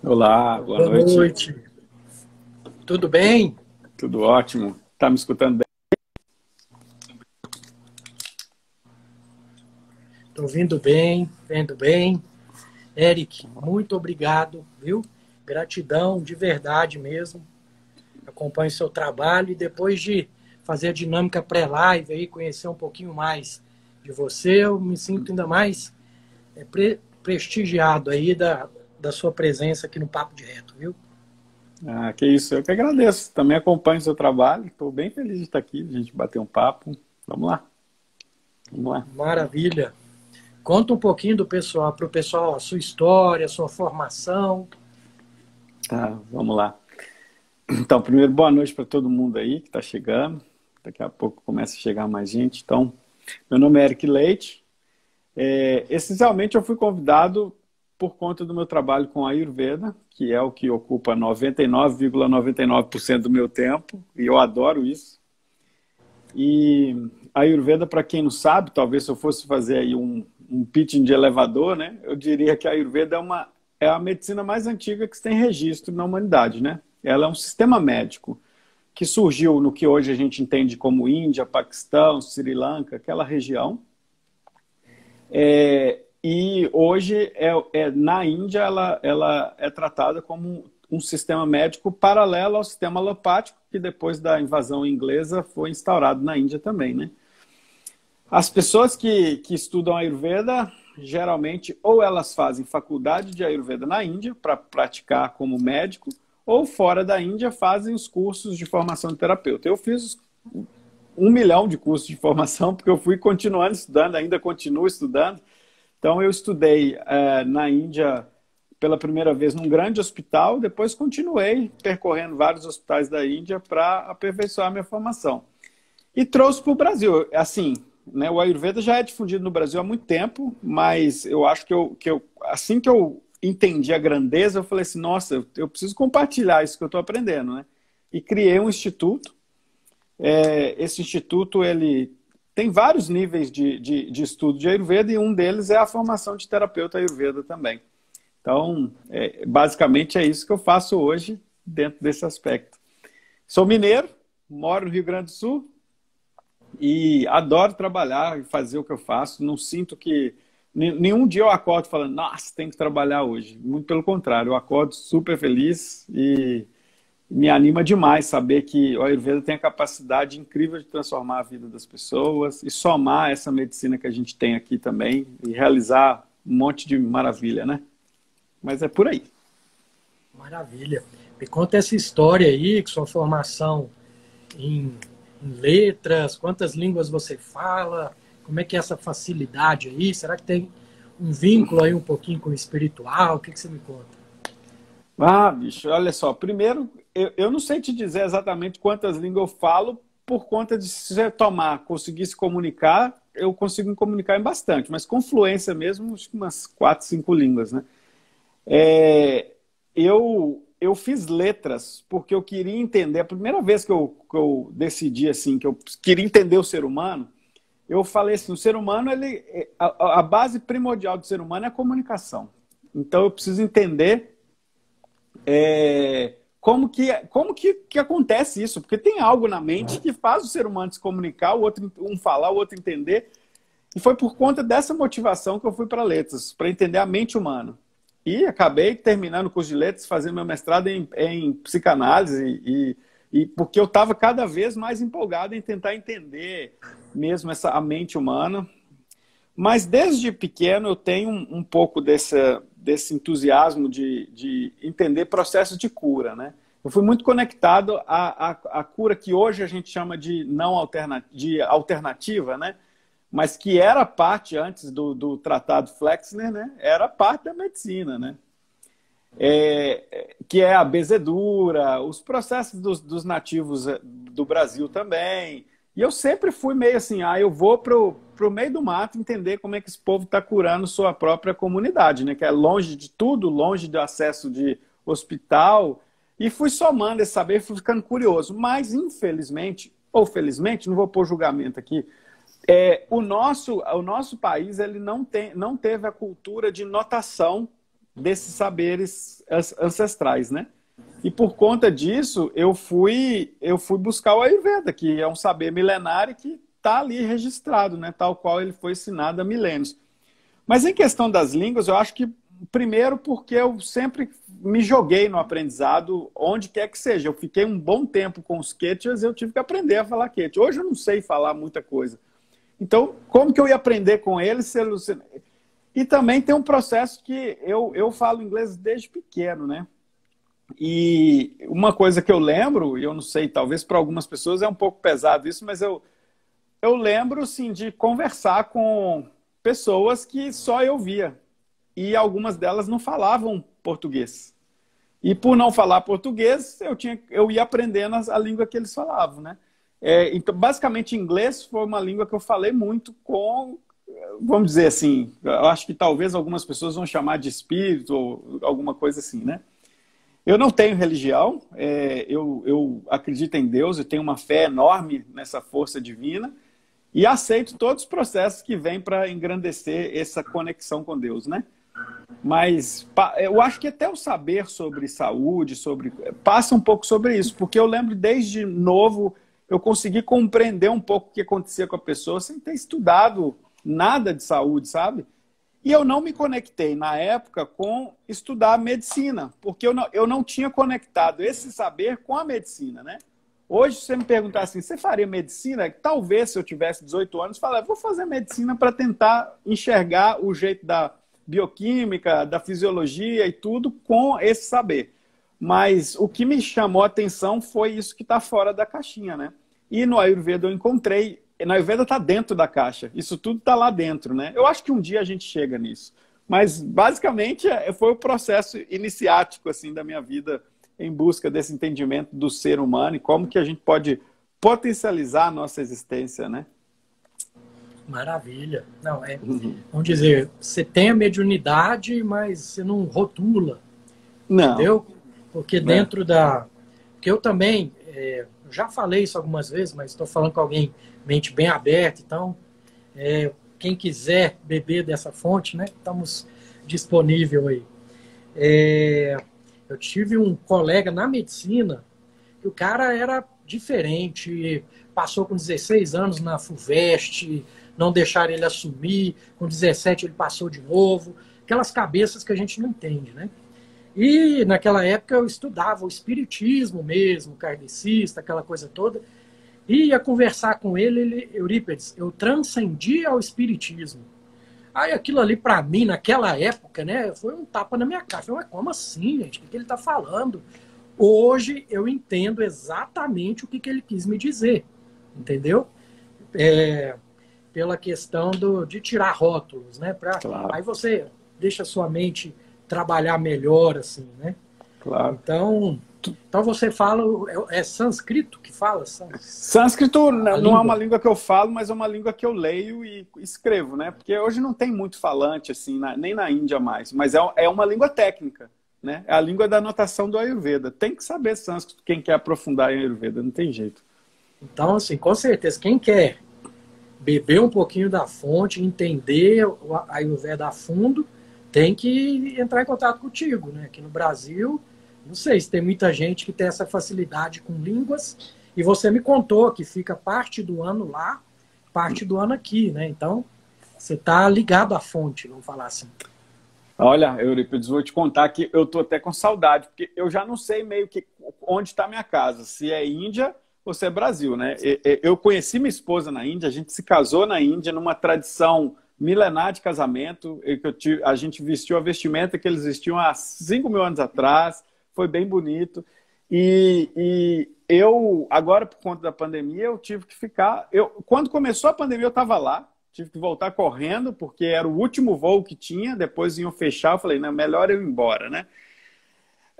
Olá, boa Boa noite. noite. Tudo bem? Tudo ótimo? Tá me escutando bem? Estou ouvindo bem, vendo bem. Eric, muito obrigado, viu? Gratidão de verdade mesmo. Acompanho seu trabalho e depois de fazer a dinâmica pré-live aí, conhecer um pouquinho mais de você, eu me sinto ainda mais prestigiado aí da sua presença aqui no Papo de Reto, viu? Ah, que isso, eu que agradeço. Também acompanho o seu trabalho. Estou bem feliz de estar aqui, de a gente bater um papo. Vamos lá, vamos lá. Maravilha. Conta um pouquinho do pessoal, para o pessoal, a sua história, a sua formação. Tá, vamos lá. Então, primeiro, boa noite para todo mundo aí que está chegando. Daqui a pouco começa a chegar mais gente. Então, meu nome é Eric Leite. Essencialmente, eu fui convidado por conta do meu trabalho com a Ayurveda, que é o que ocupa 99,99% do meu tempo, e eu adoro isso. E a Ayurveda, para quem não sabe, talvez se eu fosse fazer aí um pitching de elevador, né, eu diria que a Ayurveda é a medicina mais antiga que se tem registro na humanidade, né? Ela é um sistema médico que surgiu no que hoje a gente entende como Índia, Paquistão, Sri Lanka, aquela região. E hoje, na Índia, ela é tratada como um sistema médico paralelo ao sistema alopático, que depois da invasão inglesa foi instaurado na Índia também, né? As pessoas que estudam Ayurveda, geralmente, ou elas fazem faculdade de Ayurveda na Índia, para praticar como médico, ou fora da Índia fazem os cursos de formação de terapeuta. Eu fiz 1 milhão de cursos de formação, porque eu fui continuando estudando, ainda continuo estudando. Então, eu estudei na Índia pela primeira vez num grande hospital, depois continuei percorrendo vários hospitais da Índia para aperfeiçoar a minha formação. E trouxe para o Brasil. Assim, né, o Ayurveda já é difundido no Brasil há muito tempo, mas eu acho assim que eu entendi a grandeza, eu falei assim, nossa, eu preciso compartilhar isso que eu estou aprendendo, né? E criei um instituto. Esse instituto, ele tem vários níveis de estudo de Ayurveda e um deles é a formação de terapeuta Ayurveda também. Então, basicamente é isso que eu faço hoje dentro desse aspecto. Sou mineiro, moro no Rio Grande do Sul, e adoro trabalhar e fazer o que eu faço. Não sinto que... Nenhum dia eu acordo falando, nossa, tem que trabalhar hoje. Muito pelo contrário, eu acordo super feliz e me anima demais saber que o Ayurveda tem a capacidade incrível de transformar a vida das pessoas e somar essa medicina que a gente tem aqui também e realizar um monte de maravilha, né? Mas é por aí. Maravilha. Me conta essa história aí, que sua formação em, em letras, quantas línguas você fala, como é que é essa facilidade aí? Será que tem um vínculo aí um pouquinho com o espiritual? O que você me conta? Ah, bicho, olha só. Primeiro, eu não sei te dizer exatamente quantas línguas eu falo, por conta de se você conseguir se comunicar, eu consigo me comunicar em bastante, mas com fluência mesmo, acho que umas 4, 5 línguas, né? É, eu fiz letras porque eu queria entender. A primeira vez que eu decidi assim, que eu queria entender o ser humano, eu falei assim: o ser humano, a base primordial do ser humano é a comunicação. Então eu preciso entender como que acontece isso, porque tem algo na mente que faz o ser humano se comunicar, o outro um falar, o outro entender. E foi por conta dessa motivação que eu fui para letras, para entender a mente humana. E acabei terminando o curso de letras, fazendo meu mestrado em psicanálise, e porque eu estava cada vez mais empolgado em tentar entender mesmo a mente humana. Mas desde pequeno eu tenho um pouco desse entusiasmo de entender processos de cura, né? Eu fui muito conectado à cura que hoje a gente chama de de alternativa, né? Mas que era parte antes do Tratado Flexner, né? Era parte da medicina, né? Que é a bezedura, os processos dos nativos do Brasil também. E eu sempre fui meio assim, eu vou pro meio do mato entender como é que esse povo está curando sua própria comunidade, né? Que é longe de tudo, longe do acesso de hospital. E fui somando esse saber, fui ficando curioso. Mas, infelizmente, ou felizmente, não vou pôr julgamento aqui, o nosso país ele não teve a cultura de notação desses saberes ancestrais, né? E por conta disso, eu fui buscar o Ayurveda, que é um saber milenário que está ali registrado, né? Tal qual ele foi ensinado há milênios. Mas em questão das línguas, eu acho que, primeiro, porque eu sempre me joguei no aprendizado, onde quer que seja. Eu fiquei um bom tempo com os quechuas, eu tive que aprender a falar quechua. Hoje eu não sei falar muita coisa. Então, como que eu ia aprender com eles? E também tem um processo que eu falo inglês desde pequeno, né? E uma coisa que eu lembro, e eu não sei, talvez para algumas pessoas é um pouco pesado isso, mas eu lembro, sim, de conversar com pessoas que só eu via. E algumas delas não falavam português. E por não falar português, eu ia aprendendo a língua que eles falavam, né? Então, basicamente, inglês foi uma língua que eu falei muito com, vamos dizer assim, eu acho que talvez algumas pessoas vão chamar de espírito ou alguma coisa assim, né? Eu não tenho religião, eu acredito em Deus, eu tenho uma fé enorme nessa força divina e aceito todos os processos que vêm para engrandecer essa conexão com Deus, né? Mas eu acho que até o saber sobre saúde, passa um pouco sobre isso, porque eu lembro desde novo eu consegui compreender um pouco o que acontecia com a pessoa sem ter estudado nada de saúde, sabe? E eu não me conectei, na época, com estudar medicina, porque eu não tinha conectado esse saber com a medicina, né? Hoje, se você me perguntar assim, você faria medicina? Talvez, se eu tivesse 18 anos, falar, vou fazer medicina para tentar enxergar o jeito da bioquímica, da fisiologia e tudo com esse saber. Mas o que me chamou a atenção foi isso que está fora da caixinha, né? E no Ayurveda eu encontrei. Na Ayurveda está dentro da caixa. Isso tudo está lá dentro, né? Eu acho que um dia a gente chega nisso. Mas, basicamente, foi o processo iniciático assim, da minha vida em busca desse entendimento do ser humano e como que a gente pode potencializar a nossa existência, né? Maravilha. Não, vamos dizer, você tem a mediunidade, mas você não rotula. Não. Entendeu? Porque dentro Porque eu também... já falei isso algumas vezes, mas estou falando com alguém mente bem aberta, então quem quiser beber dessa fonte, né, estamos disponível aí. Eu tive um colega na medicina que o cara era diferente, passou com 16 anos na FUVEST, não deixaram ele assumir, com 17 ele passou de novo, aquelas cabeças que a gente não entende, né? E naquela época eu estudava o espiritismo mesmo, kardecista, aquela coisa toda, e ia conversar com ele, Eurípides, eu transcendia ao espiritismo. Aí aquilo ali para mim, naquela época, né, foi um tapa na minha cara. Eu falei, mas como assim, gente? O que ele está falando? Hoje eu entendo exatamente o que ele quis me dizer, entendeu? Pela questão de tirar rótulos, né? Claro. Aí você deixa a sua mente trabalhar melhor, assim, né? Claro. Então você fala, é sânscrito que fala? Sânscrito não é uma língua que eu falo, mas é uma língua que eu leio e escrevo, né? Porque hoje não tem muito falante, assim, nem na Índia mais, mas é uma língua técnica, né? É a língua da notação do Ayurveda. Tem que saber sânscrito quem quer aprofundar em Ayurveda, não tem jeito. Então, assim, com certeza, quem quer beber um pouquinho da fonte, entender o Ayurveda a fundo, tem que entrar em contato contigo, né? Aqui no Brasil, não sei se tem muita gente que tem essa facilidade com línguas, e você me contou que fica parte do ano lá, parte do ano aqui, né? Então, você está ligado à fonte, vamos falar assim. Olha, Eurípides, vou te contar que eu estou até com saudade, porque eu já não sei meio que onde está minha casa, se é Índia ou se é Brasil, né? Eu conheci minha esposa na Índia, a gente se casou na Índia numa tradição milenar de casamento, a gente vestiu a vestimenta que eles vestiam há 5.000 anos atrás, foi bem bonito. E eu, agora por conta da pandemia, eu tive que ficar... Quando começou a pandemia, eu estava lá, tive que voltar correndo, porque era o último voo que tinha, depois iam fechar, eu falei, não, melhor eu ir embora, né?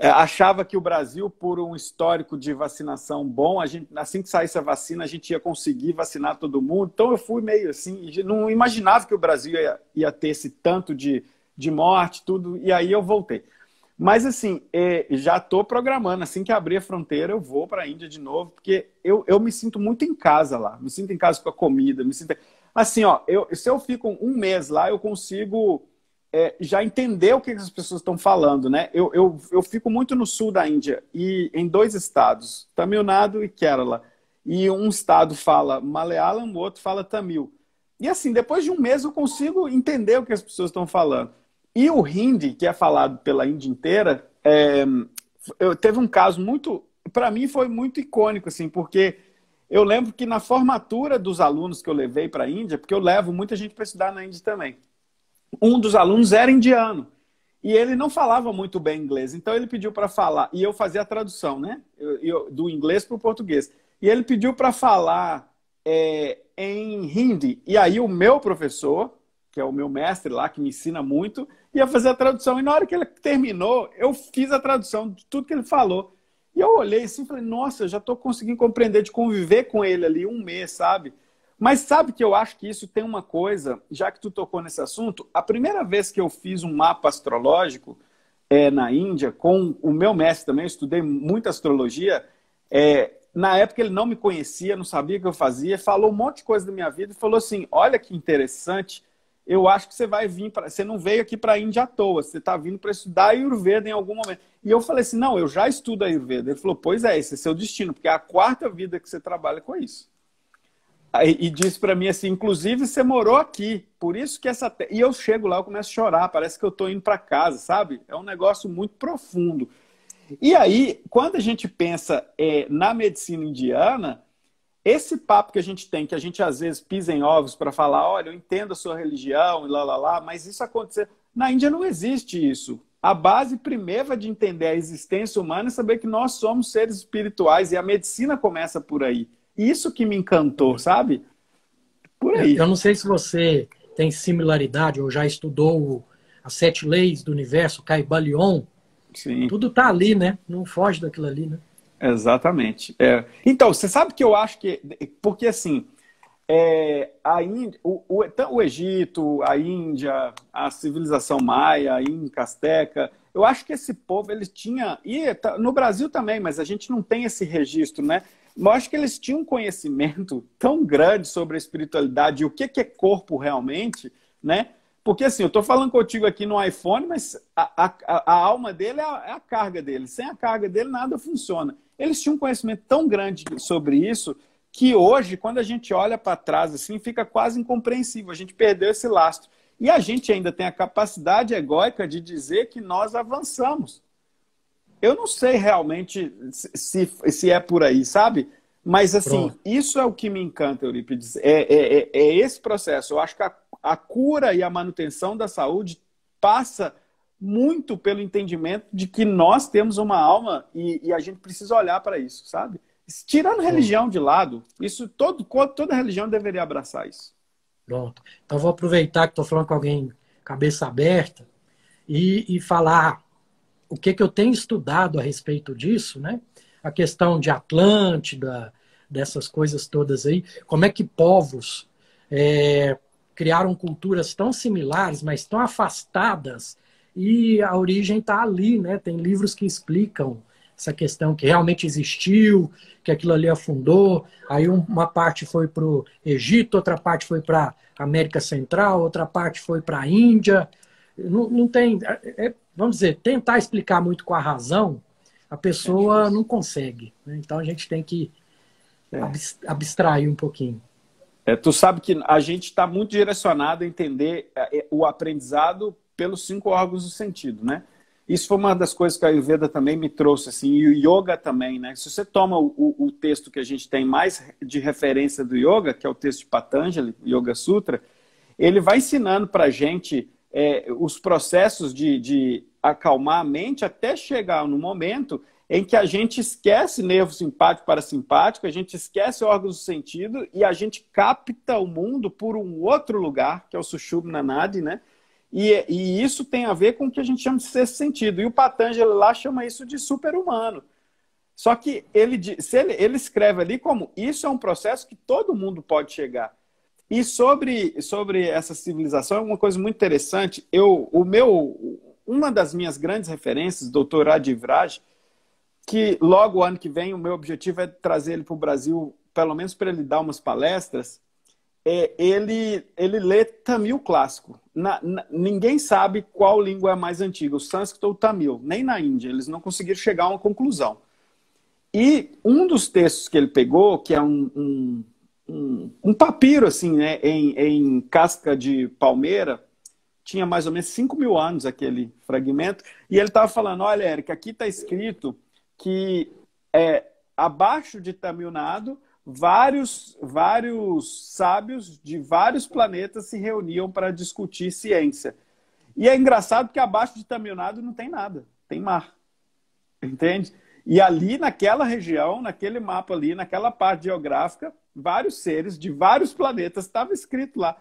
Achava que o Brasil, por um histórico de vacinação bom, assim que saísse a vacina, a gente ia conseguir vacinar todo mundo. Então eu fui meio assim, não imaginava que o Brasil ia ter esse tanto de morte, tudo, e aí eu voltei. Mas assim, já estou programando, assim que abrir a fronteira, eu vou para a Índia de novo, porque eu me sinto muito em casa lá, me sinto em casa com a comida, me sinto... Assim, ó, se eu fico um mês lá, eu consigo já entender o que as pessoas estão falando, né? Eu fico muito no sul da Índia e em 2 estados, Tamil Nadu e Kerala. E um estado fala Malayalam, o outro fala Tamil. E assim, depois de um mês eu consigo entender o que as pessoas estão falando. E o Hindi, que é falado pela Índia inteira, teve um caso muito, para mim foi muito icônico, assim, porque eu lembro que na formatura dos alunos que eu levei para a Índia, porque eu levo muita gente para estudar na Índia também, um dos alunos era indiano. E ele não falava muito bem inglês, então ele pediu para falar, e eu fazia a tradução, né? Do inglês para o português. E ele pediu para falar em Hindi. E aí o meu professor, que é o meu mestre lá, que me ensina muito, ia fazer a tradução. E na hora que ele terminou, eu fiz a tradução de tudo que ele falou. E eu olhei assim e falei, nossa, eu já estou conseguindo compreender, de conviver com ele ali um mês, sabe? Mas sabe que eu acho que isso tem uma coisa, já que tu tocou nesse assunto, a primeira vez que eu fiz um mapa astrológico na Índia, com o meu mestre também, eu estudei muita astrologia, na época ele não me conhecia, não sabia o que eu fazia, falou um monte de coisa da minha vida e falou assim, olha que interessante, eu acho que você vai vir, você não veio aqui para a Índia à toa, você está vindo para estudar Ayurveda em algum momento. E eu falei assim, não, eu já estudo Ayurveda. Ele falou, pois esse é seu destino, porque é a 4ª vida que você trabalha com isso. E disse para mim assim, inclusive você morou aqui, por isso que essa... E eu chego lá, eu começo a chorar, parece que eu estou indo para casa, sabe? É um negócio muito profundo. E aí, quando a gente pensa na medicina indiana, esse papo que a gente tem, que a gente às vezes pisa em ovos para falar, olha, eu entendo a sua religião e lá, mas isso aconteceu... Na Índia não existe isso. A base primeira de entender a existência humana é saber que nós somos seres espirituais e a medicina começa por aí. Isso que me encantou, sabe? Por aí. Eu não sei se você tem similaridade ou já estudou as 7 leis do universo, Caibalion. Sim. Tudo tá ali, né? Não foge daquilo ali, né? Exatamente. Então, você sabe que eu acho que... Porque, assim, a Índia, o Egito, a Índia, a civilização maia, a Inca, Azteca, eu acho que esse povo, eles tinham... E no Brasil também, mas a gente não tem esse registro, né? Eu acho que eles tinham um conhecimento tão grande sobre a espiritualidade e o que é corpo realmente, né? Porque assim, eu estou falando contigo aqui no iPhone, mas a alma dele é a carga dele. Sem a carga dele, nada funciona. Eles tinham um conhecimento tão grande sobre isso que hoje, quando a gente olha para trás, assim, fica quase incompreensível. A gente perdeu esse lastro. E a gente ainda tem a capacidade egóica de dizer que nós avançamos. Eu não sei realmente se é por aí, sabe? Mas, assim, isso é o que me encanta, Eurípides. É esse processo. Eu acho que a cura e a manutenção da saúde passa muito pelo entendimento de que nós temos uma alma e a gente precisa olhar para isso, sabe? Tirando religião de lado, isso toda religião deveria abraçar isso. Pronto. Então, vou aproveitar que estou falando com alguém cabeça aberta e falar o que eu tenho estudado a respeito disso, né? A questão de Atlântida, dessas coisas todas aí. Como é que povos criaram culturas tão similares, mas tão afastadas, e a origem está ali, né? Tem livros que explicam essa questão que realmente existiu, que aquilo ali afundou. Aí uma parte foi para o Egito, outra parte foi para a América Central, outra parte foi para a Índia. Não tem... vamos dizer, tentar explicar muito com a razão, a pessoa não consegue, né? Então a gente tem que abstrair um pouquinho. Tu sabe que a gente está muito direcionado a entender o aprendizado pelos 5 órgãos do sentido, né? Isso foi uma das coisas que a Ayurveda também me trouxe, assim, e o Yoga também, né? Se você toma o texto que a gente tem mais de referência do Yoga, que é o texto de Patanjali, Yoga Sutra, ele vai ensinando para a gente os processos de acalmar a mente até chegar no momento em que a gente esquece nervo simpático parasimpático, a gente esquece órgãos do sentido e a gente capta o mundo por um outro lugar, que é o Sushumna Nadi, né? E isso tem a ver com o que a gente chama de sexto sentido. E o Patanjali lá chama isso de super-humano. Só que ele escreve ali como isso é um processo que todo mundo pode chegar. E sobre essa civilização é uma coisa muito interessante. Uma das minhas grandes referências, Dr. Rajiv Raj, que logo o ano que vem o meu objetivo é trazer ele para o Brasil, pelo menos para ele dar umas palestras, ele lê Tamil clássico. Ninguém sabe qual língua é a mais antiga, o sânscrito ou o Tamil. Nem na Índia, eles não conseguiram chegar a uma conclusão. E um dos textos que ele pegou, que é um papiro assim, né, em casca de palmeira, tinha mais ou menos 5.000 anos aquele fragmento, e ele estava falando, olha, Érica, aqui está escrito que abaixo de Tamil Nadu, vários sábios de vários planetas se reuniam para discutir ciência. E é engraçado porque abaixo de Tamil Nadu não tem nada, tem mar. Entende? E ali naquela região, naquele mapa ali, naquela parte geográfica, vários seres de vários planetas, estava escrito lá.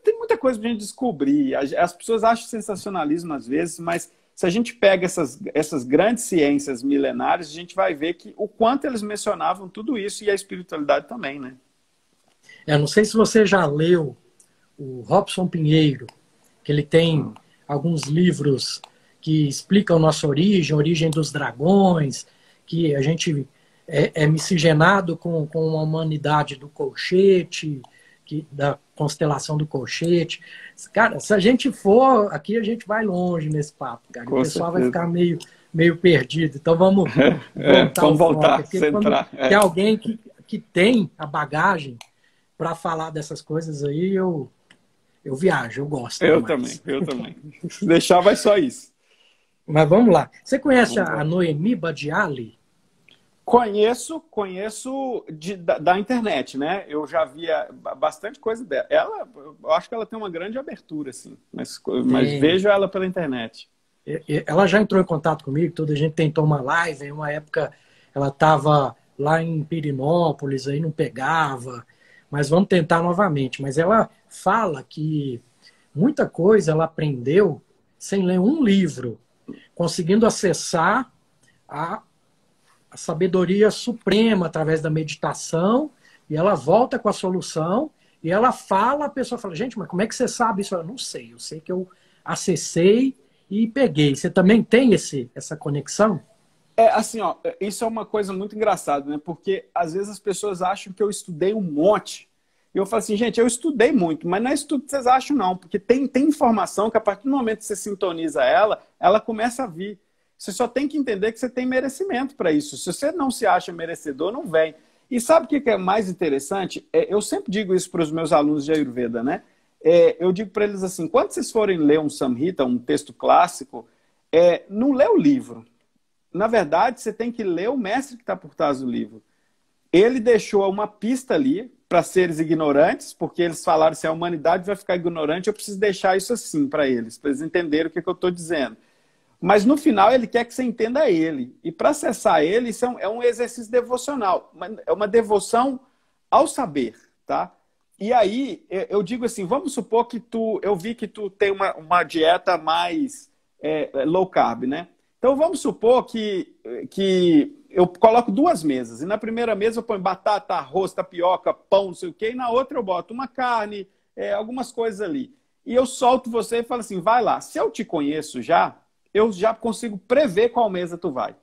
Tem muita coisa para a gente descobrir. As pessoas acham sensacionalismo às vezes, mas se a gente pega essas grandes ciências milenares, a gente vai ver que o quanto eles mencionavam tudo isso e a espiritualidade também, né? Não sei se você já leu o Robson Pinheiro, que ele tem alguns livros que explicam nossa origem dos dragões, que a gente é miscigenado com a humanidade do colchete, da constelação do colchete. Cara, se a gente for aqui, a gente vai longe nesse papo, cara. O pessoal vai ficar meio perdido. Então vamos voltar a centrar. Tem alguém que tem a bagagem para falar dessas coisas aí, eu viajo, eu gosto. Eu também. Se deixar, vai só isso. Mas vamos lá. Você conhece a Noemi Badiali? Conheço da internet, né? Eu já via bastante coisa dela. Eu acho que ela tem uma grande abertura, assim, mas vejo ela pela internet. Ela já entrou em contato comigo, toda a gente tentou uma live, em uma época ela estava lá em Pirinópolis, aí não pegava, mas vamos tentar novamente. Mas ela fala que muita coisa ela aprendeu sem ler um livro, conseguindo acessar a sabedoria suprema através da meditação, e ela volta com a solução, e ela fala, a pessoa fala, gente, mas como é que você sabe isso? Eu não sei, eu sei que eu acessei e peguei. Você também tem essa conexão? Assim, ó, isso é uma coisa muito engraçada, né? Porque às vezes as pessoas acham que eu estudei um monte. E eu falo assim, gente, eu estudei muito, mas não é isso tudo que vocês acham, não. Porque tem informação que a partir do momento que você sintoniza ela começa a vir. Você só tem que entender que você tem merecimento para isso. Se você não se acha merecedor, não vem. E sabe o que é mais interessante? Eu sempre digo isso para os meus alunos de Ayurveda, né? Eu digo para eles assim, quando vocês forem ler um Samhita, um texto clássico, não lê o livro. Na verdade, você tem que ler o mestre que está por trás do livro. Ele deixou uma pista ali para seres ignorantes, porque eles falaram assim, a humanidade vai ficar ignorante, eu preciso deixar isso assim para eles entenderem o que eu estou dizendo. Mas no final ele quer que você entenda ele. E para acessar ele, isso é um exercício devocional. É uma devoção ao saber, tá? E aí, eu digo assim, vamos supor que eu vi que tu tem uma dieta mais low carb, né? Então vamos supor que eu coloco 2 mesas. E na primeira mesa eu ponho batata, arroz, tapioca, pão, não sei o quê. E na outra eu boto uma carne, algumas coisas ali. E eu solto você e falo assim, vai lá. Se eu te conheço já, eu já consigo prever qual mesa tu vai.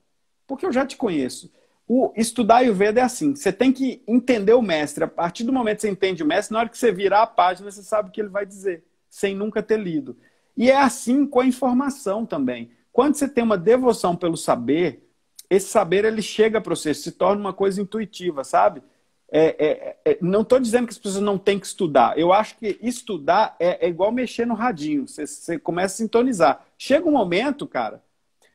Porque eu já te conheço. Estudar Ayurveda é assim, você tem que entender o mestre. A partir do momento que você entende o mestre, na hora que você virar a página, você sabe o que ele vai dizer, sem nunca ter lido. E é assim com a informação também. Quando você tem uma devoção pelo saber, esse saber ele chega para você, se torna uma coisa intuitiva, sabe? Não estou dizendo que as pessoas não têm que estudar. Eu acho que estudar é igual mexer no radinho. Você começa a sintonizar. Chega um momento, cara,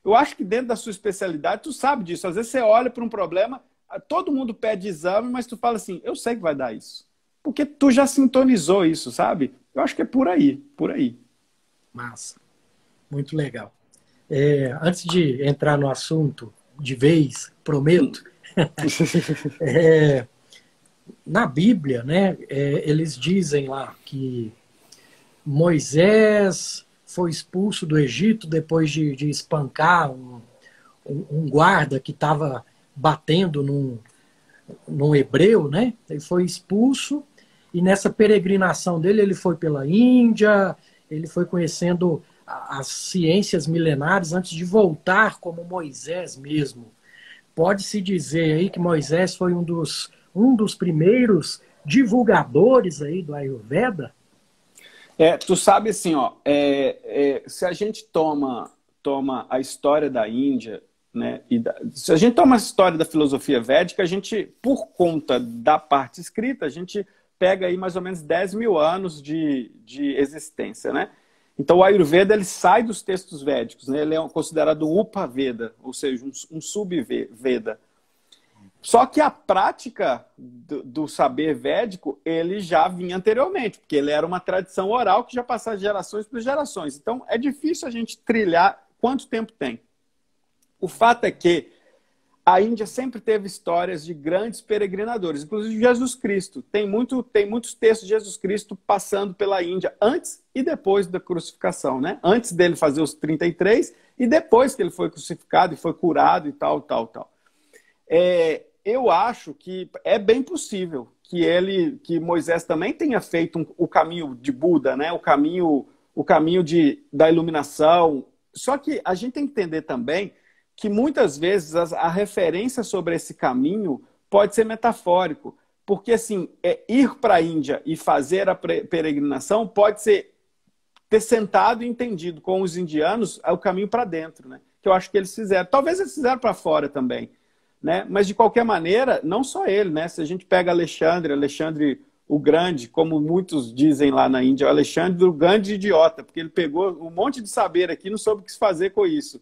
eu acho que dentro da sua especialidade, tu sabe disso. Às vezes você olha para um problema, todo mundo pede exame, mas tu fala assim, eu sei que vai dar isso. Porque tu já sintonizou isso, sabe? Eu acho que é por aí, por aí. Massa. Muito legal. Antes de entrar no assunto de vez, prometo, na Bíblia, né, eles dizem lá que Moisés foi expulso do Egito depois de espancar um guarda que estava batendo num hebreu, né? Ele foi expulso e nessa peregrinação dele ele foi pela Índia, ele foi conhecendo as ciências milenares antes de voltar como Moisés mesmo. Pode-se dizer aí que Moisés foi um dos primeiros divulgadores aí do Ayurveda? Tu sabe assim, ó, se a gente toma a história da Índia, né, se a gente toma a história da filosofia védica, a gente, por conta da parte escrita, a gente pega aí mais ou menos 10 mil anos de existência, né? Então o Ayurveda ele sai dos textos védicos, né? Ele é considerado um Upaveda, ou seja, um sub-Veda. Só que a prática do saber védico, ele já vinha anteriormente, porque ele era uma tradição oral que já passava de gerações por gerações. Então é difícil a gente trilhar quanto tempo tem. O fato é que a Índia sempre teve histórias de grandes peregrinadores, inclusive Jesus Cristo. Tem muitos textos de Jesus Cristo passando pela Índia, antes e depois da crucificação, né? Antes dele fazer os 33 e depois que ele foi crucificado e foi curado e tal. Eu acho que é bem possível que Moisés também tenha feito o caminho de Buda, né? O caminho da iluminação. Só que a gente tem que entender também que muitas vezes a referência sobre esse caminho pode ser metafórico. Porque, assim, ir para a Índia e fazer a peregrinação pode ter sentado e entendido com os indianos o caminho para dentro, né? Que eu acho que eles fizeram. Talvez eles fizeram para fora também, né? Mas, de qualquer maneira, não só ele, né? Se a gente pega Alexandre o Grande, como muitos dizem lá na Índia, Alexandre o Grande idiota, porque ele pegou um monte de saber aqui e não soube o que fazer com isso.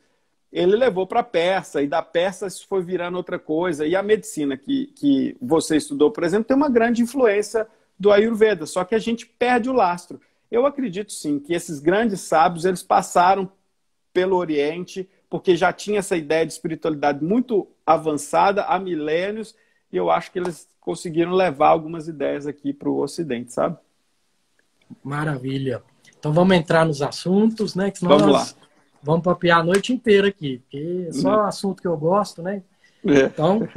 Ele levou para a Pérsia, e da Pérsia isso foi virando outra coisa. E a medicina que você estudou, por exemplo, tem uma grande influência do Ayurveda, só que a gente perde o lastro. Eu acredito, sim, que esses grandes sábios, eles passaram pelo Oriente, porque já tinha essa ideia de espiritualidade muito avançada há milênios, e eu acho que eles conseguiram levar algumas ideias aqui para o Ocidente, sabe? Maravilha. Então vamos entrar nos assuntos, né? Que senão Vamos lá. Vamos papear a noite inteira aqui, porque é só assunto que eu gosto, né? Então,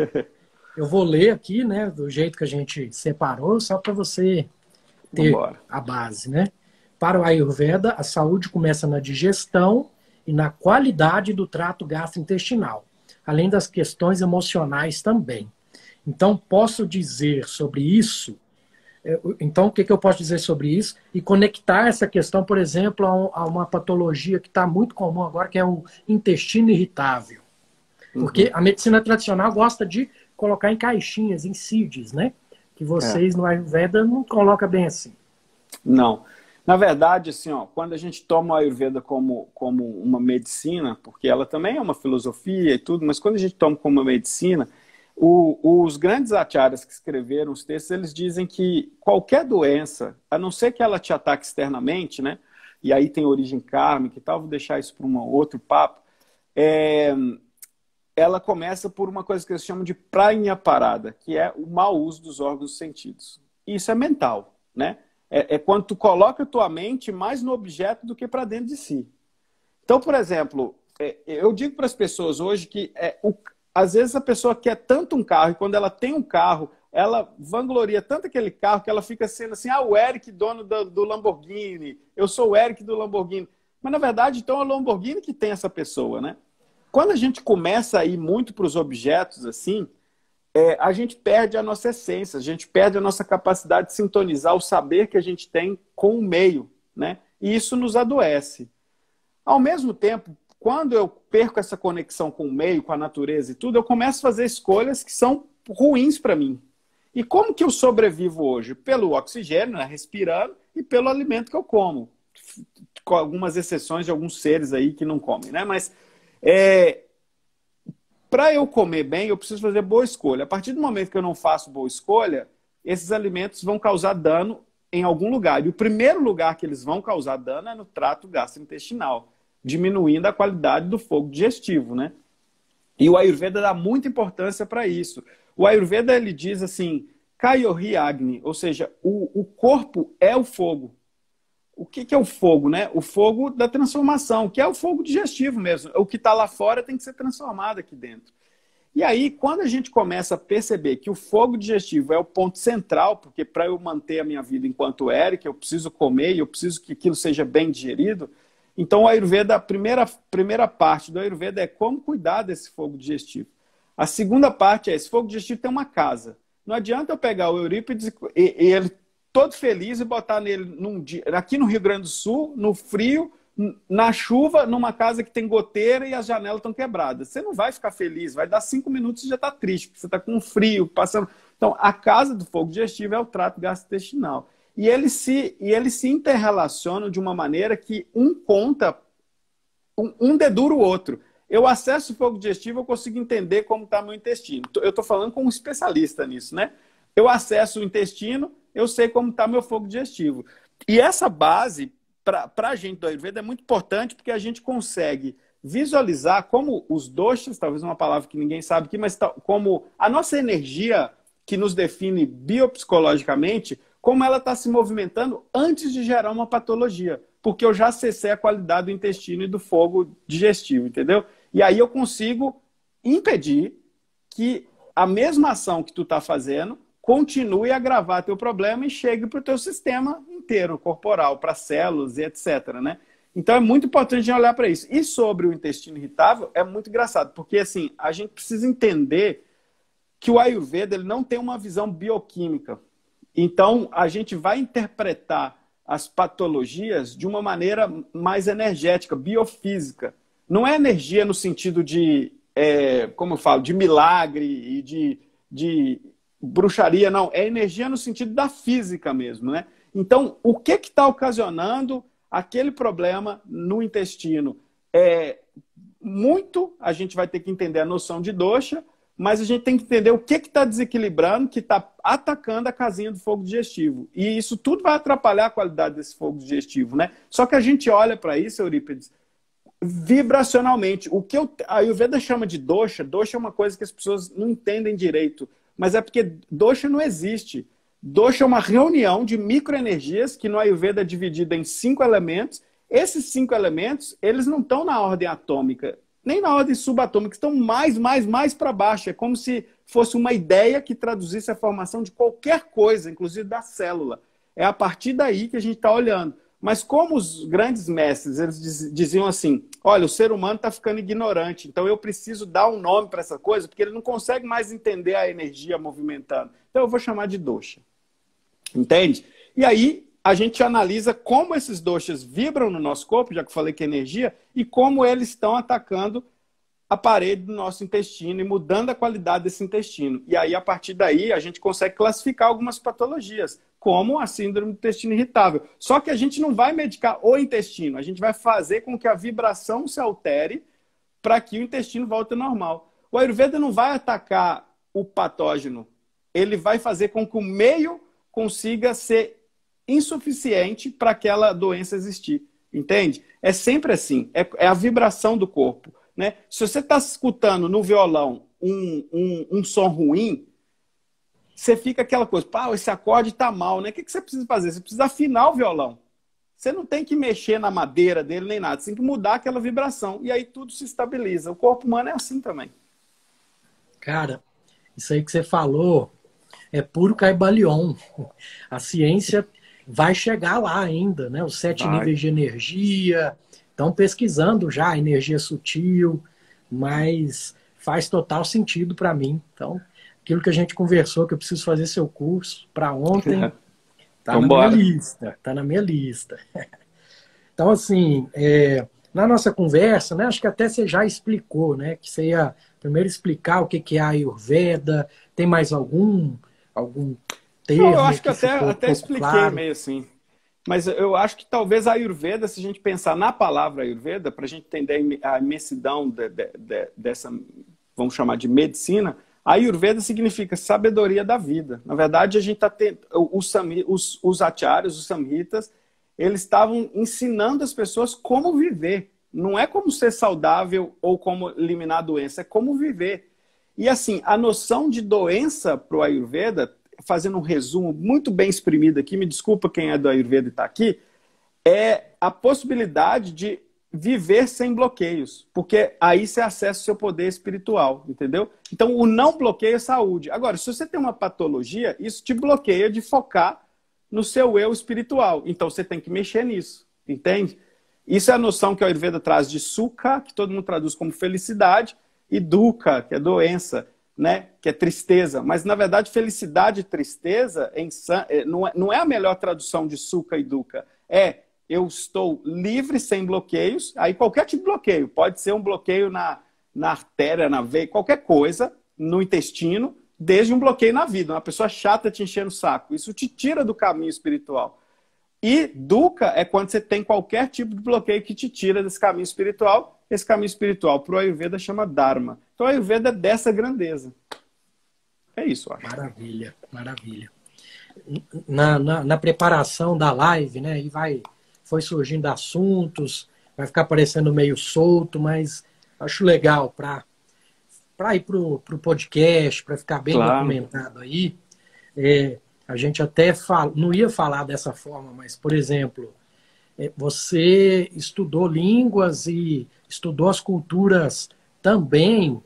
eu vou ler aqui, né, do jeito que a gente separou, só para você ter a base, né? Para o Ayurveda, a saúde começa na digestão e na qualidade do trato gastrointestinal, além das questões emocionais também. Então, posso dizer sobre isso. Então, o que eu posso dizer sobre isso? E conectar essa questão, por exemplo, a uma patologia que está muito comum agora, que é o intestino irritável. Porque a medicina tradicional gosta de colocar em caixinhas, em seeds, né? Que vocês no Ayurveda não colocam bem assim. Não. Na verdade, assim, ó, quando a gente toma o Ayurveda como uma medicina, porque ela também é uma filosofia e tudo, mas quando a gente toma como uma medicina, os grandes acharyas que escreveram os textos, eles dizem que qualquer doença, a não ser que ela te ataque externamente, né? E aí tem origem kármica e tal, vou deixar isso para um outro papo, ela começa por uma coisa que eles chamam de prajnaparada, que é o mau uso dos órgãos dos sentidos. Isso é mental, né? É quando tu coloca a tua mente mais no objeto do que para dentro de si. Então, por exemplo, eu digo para as pessoas hoje que às vezes a pessoa quer tanto um carro, e quando ela tem um carro, ela vangloria tanto aquele carro que ela fica sendo assim, o Eric, dono do Lamborghini, eu sou o Eric do Lamborghini. Mas, na verdade, então é o Lamborghini que tem essa pessoa, né? Quando a gente começa a ir muito para os objetos, assim, a gente perde a nossa essência, a gente perde a nossa capacidade de sintonizar o saber que a gente tem com o meio, né? E isso nos adoece. Ao mesmo tempo, quando eu perco essa conexão com o meio, com a natureza e tudo, eu começo a fazer escolhas que são ruins para mim. E como que eu sobrevivo hoje? Pelo oxigênio, né, respirando, e pelo alimento que eu como. Com algumas exceções de alguns seres aí que não comem, né? Mas para eu comer bem, eu preciso fazer boa escolha. A partir do momento que eu não faço boa escolha, esses alimentos vão causar dano em algum lugar. E o primeiro lugar que eles vão causar dano é no trato gastrointestinal, diminuindo a qualidade do fogo digestivo, né? E o Ayurveda dá muita importância para isso. O Ayurveda, ele diz assim, Kayohi Agni, ou seja, o corpo é o fogo. O que é o fogo, né? O fogo da transformação, que é o fogo digestivo mesmo. O que está lá fora tem que ser transformado aqui dentro. E aí, quando a gente começa a perceber que o fogo digestivo é o ponto central, porque para eu manter a minha vida enquanto Eric, eu preciso comer e eu preciso que aquilo seja bem digerido. Então, o Ayurveda, a primeira parte do Ayurveda é como cuidar desse fogo digestivo. A segunda parte é, esse fogo digestivo tem uma casa. Não adianta eu pegar o Eurípides e ele todo feliz e botar nele num dia, aqui no Rio Grande do Sul, no frio, na chuva, numa casa que tem goteira e as janelas estão quebradas. Você não vai ficar feliz, vai dar 5 minutos e já está triste, porque você está com frio, passando... Então, a casa do fogo digestivo é o trato gastrointestinal. E eles se interrelacionam de uma maneira que um conta, um dedura o outro. Eu acesso o fogo digestivo, eu consigo entender como está meu intestino. Eu estou falando com um especialista nisso, né? Eu acesso o intestino, eu sei como está meu fogo digestivo. E essa base, para a gente do Ayurveda, é muito importante porque a gente consegue visualizar como os doshas, talvez uma palavra que ninguém sabe aqui, mas como a nossa energia que nos define biopsicologicamente, como ela está se movimentando antes de gerar uma patologia. Porque eu já acessei a qualidade do intestino e do fogo digestivo, entendeu? E aí eu consigo impedir que a mesma ação que tu está fazendo continue a agravar teu problema e chegue para o teu sistema inteiro, corporal, para células e etc. Né? Então é muito importante a gente olhar para isso. E sobre o intestino irritável, é muito engraçado, porque assim, a gente precisa entender que o Ayurveda ele não tem uma visão bioquímica. Então, a gente vai interpretar as patologias de uma maneira mais energética, biofísica. Não é energia no sentido de, como eu falo, de milagre e de bruxaria, não. É energia no sentido da física mesmo, né? Então, o que está ocasionando aquele problema no intestino? A gente vai ter que entender a noção de dosha, mas a gente tem que entender o que está desequilibrando, que está atacando a casinha do fogo digestivo. E isso tudo vai atrapalhar a qualidade desse fogo digestivo, né? Só que a gente olha para isso, Eurípides, vibracionalmente. O que a Ayurveda chama de dosha, dosha é uma coisa que as pessoas não entendem direito, mas é porque dosha não existe. Dosha é uma reunião de microenergias que no Ayurveda é dividida em 5 elementos. Esses 5 elementos, eles não estão na ordem atômica, nem na ordem subatômica, estão mais para baixo. É como se fosse uma ideia que traduzisse a formação de qualquer coisa, inclusive da célula. É a partir daí que a gente está olhando. Mas como os grandes mestres, eles diziam assim, olha, o ser humano está ficando ignorante, então eu preciso dar um nome para essa coisa, porque ele não consegue mais entender a energia movimentando. Então eu vou chamar de dosha. Entende? E aí a gente analisa como esses doshas vibram no nosso corpo, já que eu falei que é energia, e como eles estão atacando a parede do nosso intestino e mudando a qualidade desse intestino. E aí, a partir daí, a gente consegue classificar algumas patologias, como a síndrome do intestino irritável. Só que a gente não vai medicar o intestino, a gente vai fazer com que a vibração se altere para que o intestino volte ao normal. O Ayurveda não vai atacar o patógeno, ele vai fazer com que o meio consiga ser insuficiente para aquela doença existir, entende? É sempre assim, é a vibração do corpo, né? Se você está escutando no violão um som ruim, você fica aquela coisa, pá, esse acorde está mal, né? O que você precisa fazer? Você precisa afinar o violão. Você não tem que mexer na madeira dele nem nada, você tem que mudar aquela vibração e aí tudo se estabiliza. O corpo humano é assim também. Cara, isso aí que você falou é puro Caibalion. A ciência vai chegar lá ainda, né? Os 7 níveis de energia, estão pesquisando já a energia sutil, mas faz total sentido para mim. Então, aquilo que a gente conversou, que eu preciso fazer seu curso para ontem, tá na minha lista. Tá na minha lista. Então, assim, na nossa conversa, né? Acho que até você já explicou, né? Que você ia primeiro explicar o que é a Ayurveda. Tem mais algum termo? Não, eu acho que até expliquei claro. Meio assim. Mas eu acho que talvez a Ayurveda, se a gente pensar na palavra Ayurveda, para a gente entender a imensidão dessa, vamos chamar de medicina, a Ayurveda significa sabedoria da vida. Na verdade, a gente está tendo os acharyas, os samhitas, eles estavam ensinando as pessoas como viver. Não é como ser saudável ou como eliminar a doença, é como viver. E assim, a noção de doença para o Ayurveda, fazendo um resumo muito bem exprimido aqui, me desculpa quem é do Ayurveda e está aqui, é a possibilidade de viver sem bloqueios, porque aí você acessa o seu poder espiritual, entendeu? Então, o não bloqueio é saúde. Agora, se você tem uma patologia, isso te bloqueia de focar no seu eu espiritual. Então, você tem que mexer nisso, entende? Isso é a noção que o Ayurveda traz de sukha, que todo mundo traduz como felicidade, e dukkha, que é doença. né? Que é tristeza. Mas, na verdade, felicidade e tristeza não é a melhor tradução de Sukha e Dukkha. Eu estou livre, sem bloqueios. Aí qualquer tipo de bloqueio. Pode ser um bloqueio na artéria, na veia, qualquer coisa, no intestino, desde um bloqueio na vida. Uma pessoa chata te enchendo o saco. Isso te tira do caminho espiritual. E Dukkha é quando você tem qualquer tipo de bloqueio que te tira desse caminho espiritual. Esse caminho espiritual, para o Ayurveda, chama Dharma. Então, o Ayurveda é dessa grandeza. É isso, eu acho. Maravilha, maravilha. Na preparação da live, né, foi surgindo assuntos, vai ficar parecendo meio solto, mas acho legal para ir para o podcast, para ficar bem documentado aí. A gente até não ia falar dessa forma, mas, por exemplo, você estudou línguas e estudou as culturas também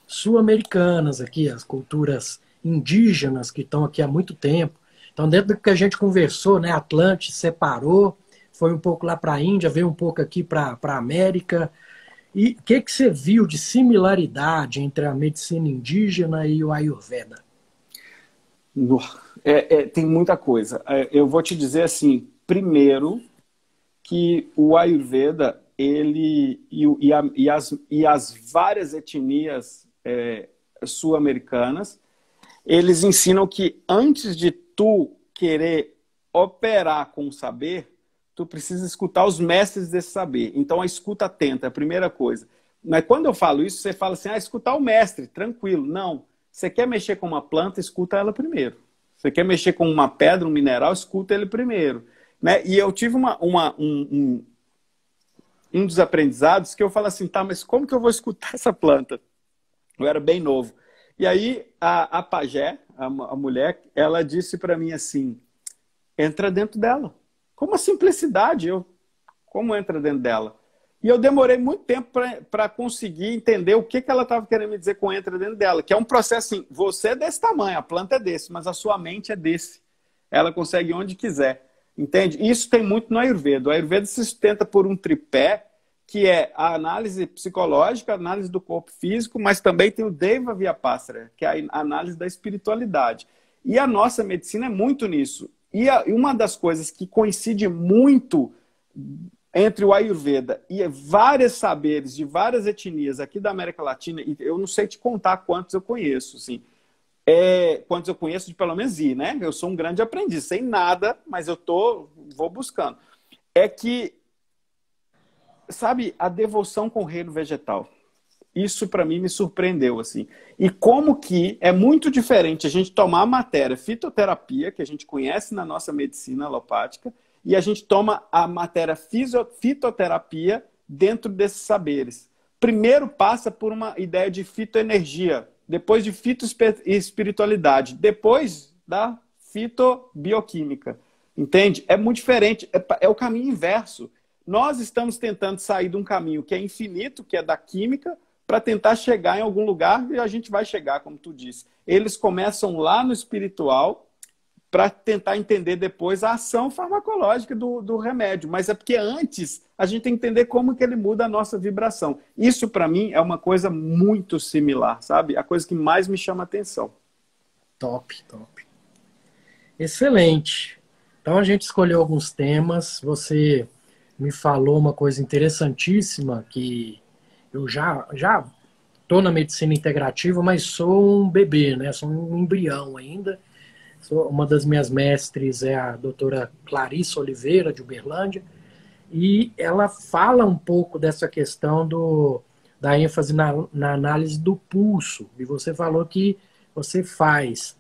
sul-americanas aqui, as culturas indígenas que estão aqui há muito tempo. Então, dentro do que a gente conversou, né, Atlante separou, foi um pouco lá para a Índia, veio um pouco aqui para a América. E o que você viu de similaridade entre a medicina indígena e o Ayurveda? Tem muita coisa. Eu vou te dizer assim, primeiro, que o Ayurveda, ele e as várias etnias sul-americanas, eles ensinam que antes de tu querer operar com o saber, tu precisa escutar os mestres desse saber. Então, a escuta atenta é a primeira coisa. Mas quando eu falo isso, você fala assim, escutar o mestre, tranquilo. Não. Você quer mexer com uma planta, escuta ela primeiro. Você quer mexer com uma pedra, um mineral, escuta ele primeiro. Né? E eu tive um dos aprendizados que eu falo assim, mas como que eu vou escutar essa planta? Eu era bem novo. E aí a pajé, a mulher, ela disse para mim assim, entra dentro dela. Com uma simplicidade, como entra dentro dela? E eu demorei muito tempo para conseguir entender o que ela estava querendo me dizer com entra dentro dela, que é um processo assim, você é desse tamanho, a planta é desse, mas a sua mente é desse. Ela consegue onde quiser. Entende? Isso tem muito no Ayurveda. O Ayurveda se sustenta por um tripé, que é a análise psicológica, a análise do corpo físico, mas também tem o Deva Vipassana, que é a análise da espiritualidade. E a nossa medicina é muito nisso. E uma das coisas que coincide muito entre o Ayurveda e vários saberes de várias etnias aqui da América Latina, e eu não sei te contar quantos eu conheço, assim, quantos eu conheço de pelo menos né? Eu sou um grande aprendiz, sem nada, mas vou buscando. É que, sabe, a devoção com o reino vegetal. Isso, para mim, me surpreendeu, assim. E como que é muito diferente a gente tomar a matéria fitoterapia, que a gente conhece na nossa medicina alopática, e a gente toma a matéria fitoterapia dentro desses saberes. Primeiro passa por uma ideia de fitoenergia, depois de fitoespiritualidade, depois da fitobioquímica. Entende? É muito diferente, é o caminho inverso. Nós estamos tentando sair de um caminho que é infinito, que é da química, para tentar chegar em algum lugar, e a gente vai chegar, como tu disse. Eles começam lá no espiritual para tentar entender depois a ação farmacológica do remédio. Mas é porque antes a gente tem que entender como que ele muda a nossa vibração. Isso, para mim, é uma coisa muito similar, sabe? A coisa que mais me chama a atenção. Top, top. Excelente. Então a gente escolheu alguns temas. Você me falou uma coisa interessantíssima, que eu já estou na medicina integrativa, mas sou um bebê, né? Sou um embrião ainda. Uma das minhas mestres é a doutora Clarissa Oliveira, de Uberlândia, e ela fala um pouco dessa questão da ênfase na análise do pulso. E você falou que você faz.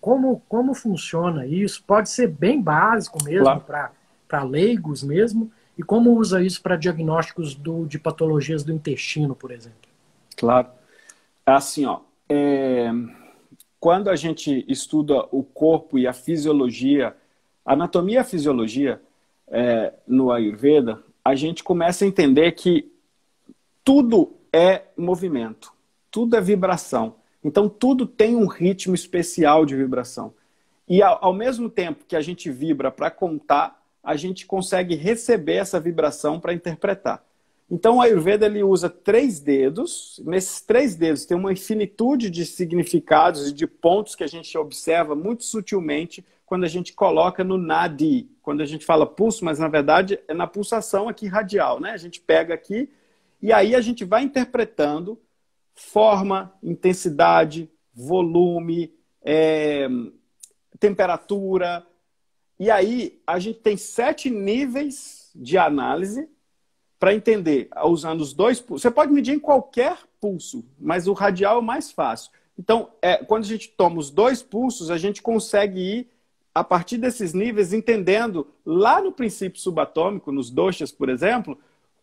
Como funciona isso? Pode ser bem básico mesmo, claro, para leigos mesmo, e como usa isso para diagnósticos de patologias do intestino, por exemplo? Claro. Assim, quando a gente estuda o corpo e a fisiologia, a anatomia e a fisiologia no Ayurveda, a gente começa a entender que tudo é movimento, tudo é vibração. Então, tudo tem um ritmo especial de vibração. E, ao mesmo tempo que a gente vibra para contar, a gente consegue receber essa vibração para interpretar. Então, o Ayurveda ele usa 3 dedos. Nesses 3 dedos tem uma infinitude de significados e de pontos que a gente observa muito sutilmente quando a gente coloca no nadi. Quando a gente fala pulso, mas na verdade é na pulsação aqui radial, né? A gente pega aqui e aí a gente vai interpretando forma, intensidade, volume, temperatura. E aí a gente tem 7 níveis de análise para entender, usando os 2 pulsos. Você pode medir em qualquer pulso, mas o radial é o mais fácil. Então, quando a gente toma os 2 pulsos, a gente consegue ir, a partir desses níveis, entendendo lá no princípio subatômico, nos doshas, por exemplo,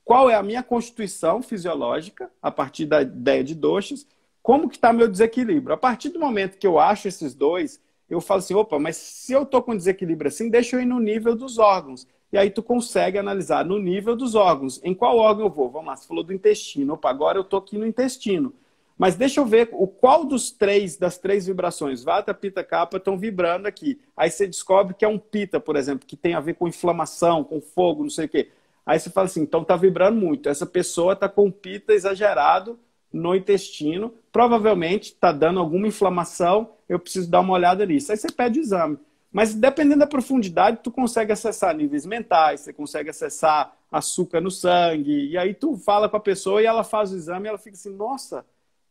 qual é a minha constituição fisiológica, a partir da ideia de doshas, como que está meu desequilíbrio. A partir do momento que eu acho esses 2, eu falo assim, opa, mas se eu estou com desequilíbrio assim, deixa eu ir no nível dos órgãos. E aí tu consegue analisar no nível dos órgãos. Em qual órgão eu vou? Vamos lá, você falou do intestino. Opa, agora eu estou aqui no intestino. Mas deixa eu ver qual das 3 vibrações, Vata, Pitta, Kapha, estão vibrando aqui. Aí você descobre que é um Pitta, por exemplo, que tem a ver com inflamação, com fogo, não sei o quê. Aí você fala assim, então está vibrando muito. Essa pessoa está com Pitta exagerado no intestino, provavelmente está dando alguma inflamação, eu preciso dar uma olhada nisso. Aí você pede o exame. Mas dependendo da profundidade, tu consegue acessar níveis mentais, você consegue acessar açúcar no sangue, e aí tu fala com a pessoa e ela faz o exame e ela fica assim, nossa,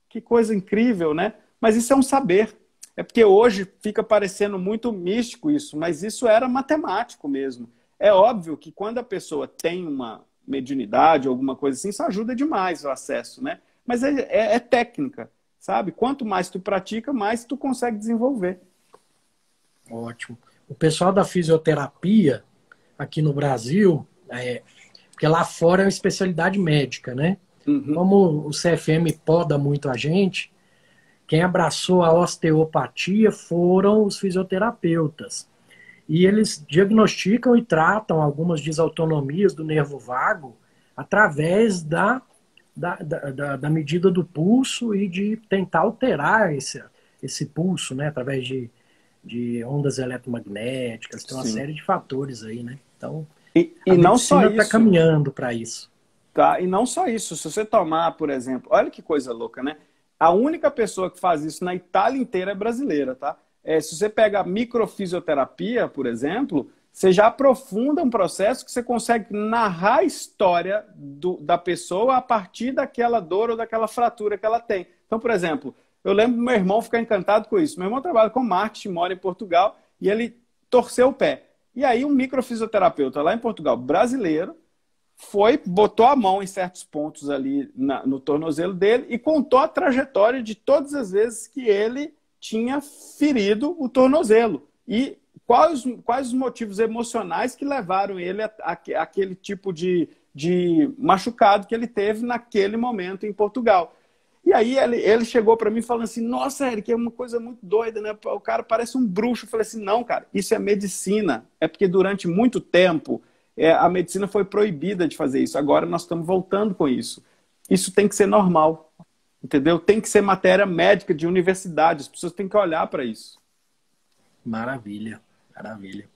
que coisa incrível, né? Mas isso é um saber. É porque hoje fica parecendo muito místico isso, mas isso era matemático mesmo. É óbvio que quando a pessoa tem uma mediunidade ou alguma coisa assim, isso ajuda demais o acesso, né? Mas é técnica, sabe? Quanto mais tu pratica, mais tu consegue desenvolver. Ótimo. O pessoal da fisioterapia aqui no Brasil, porque lá fora é uma especialidade médica, né? Uhum. Como o CFM poda muito a gente, quem abraçou a osteopatia foram os fisioterapeutas. E eles diagnosticam e tratam algumas desautonomias do nervo vago através da medida do pulso e de tentar alterar esse pulso, né? Através de ondas eletromagnéticas, tem uma série de fatores aí, né? Então, a não medicina está caminhando para isso. Tá? E não só isso, se você tomar, por exemplo, olha que coisa louca, né? A única pessoa que faz isso na Itália inteira é brasileira, tá? Se você pega a microfisioterapia, por exemplo, você já aprofunda um processo que você consegue narrar a história da pessoa a partir daquela dor ou daquela fratura que ela tem. Então, por exemplo, eu lembro do meu irmão ficar encantado com isso. Meu irmão trabalha com marketing, mora em Portugal, e ele torceu o pé. E aí um microfisioterapeuta lá em Portugal, brasileiro, botou a mão em certos pontos ali no tornozelo dele e contou a trajetória de todas as vezes que ele tinha ferido o tornozelo. E quais os motivos emocionais que levaram ele àquele tipo de machucado que ele teve naquele momento em Portugal. E aí ele chegou para mim falando assim, nossa, Eric, é uma coisa muito doida, né? O cara parece um bruxo. Eu falei assim, não, cara, isso é medicina. É porque durante muito tempo a medicina foi proibida de fazer isso. Agora nós estamos voltando com isso. Isso tem que ser normal, entendeu? Tem que ser matéria médica de universidade. As pessoas têm que olhar para isso. Maravilha, maravilha.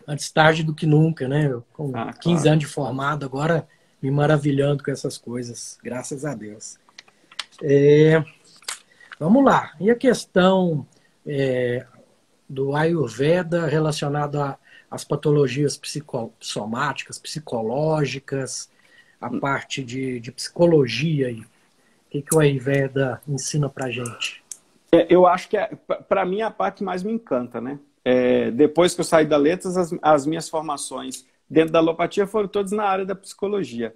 Antes tarde do que nunca, né? Eu, com 15 anos de formado, agora me maravilhando com essas coisas. Graças a Deus. Vamos lá. E a questão do Ayurveda relacionada às patologias psicossomáticas, psicológicas, a parte de psicologia aí. O que o Ayurveda ensina pra gente? Eu acho que, para mim, é a parte que mais me encanta, né? Depois que eu saí da Letras, as minhas formações dentro da alopatia foram todas na área da psicologia.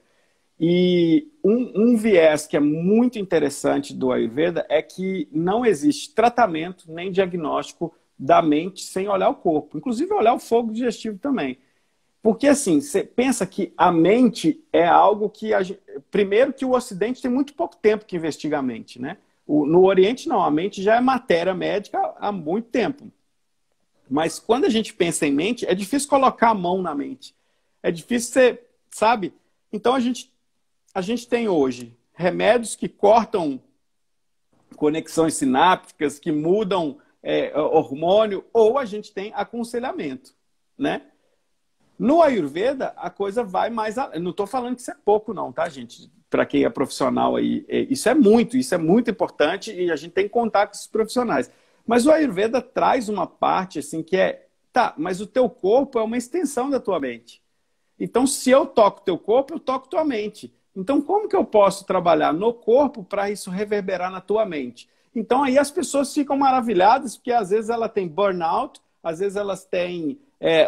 E um viés que é muito interessante do Ayurveda é que não existe tratamento nem diagnóstico da mente sem olhar o corpo. Inclusive olhar o fogo digestivo também. Porque assim, você pensa que a mente é algo que... Primeiro que o Ocidente tem muito pouco tempo que investiga a mente, né? No Oriente não, a mente já é matéria médica há muito tempo. Mas quando a gente pensa em mente, é difícil colocar a mão na mente. É difícil ser, sabe? Então a gente tem hoje remédios que cortam conexões sinápticas, que mudam hormônio, ou a gente tem aconselhamento, né? No Ayurveda, a coisa vai mais... Não estou falando que isso é pouco não, tá, gente? Para quem é profissional aí, isso é muito importante e a gente tem que contar com esses profissionais. Mas o Ayurveda traz uma parte assim que é, tá, mas o teu corpo é uma extensão da tua mente. Então, se eu toco teu corpo, eu toco tua mente. Então, como que eu posso trabalhar no corpo para isso reverberar na tua mente? Então, aí as pessoas ficam maravilhadas, porque às vezes ela tem burnout, às vezes elas têm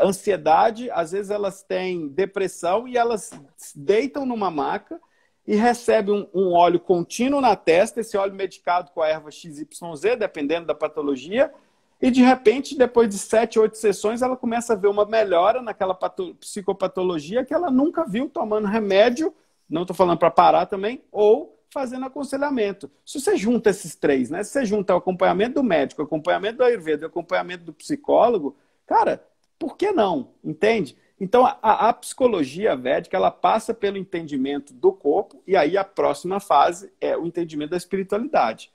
ansiedade, às vezes elas têm depressão e elas deitam numa maca e recebem um óleo contínuo na testa, esse óleo medicado com a erva XYZ, dependendo da patologia, e de repente, depois de 7, 8 sessões, ela começa a ver uma melhora naquela psicopatologia que ela nunca viu tomando remédio, não estou falando para parar também, ou fazendo aconselhamento. Se você junta esses três, né? Se você junta o acompanhamento do médico, o acompanhamento do Ayurveda e o acompanhamento do psicólogo, cara, por que não? Entende? Então, a psicologia védica, ela passa pelo entendimento do corpo, e aí a próxima fase é o entendimento da espiritualidade.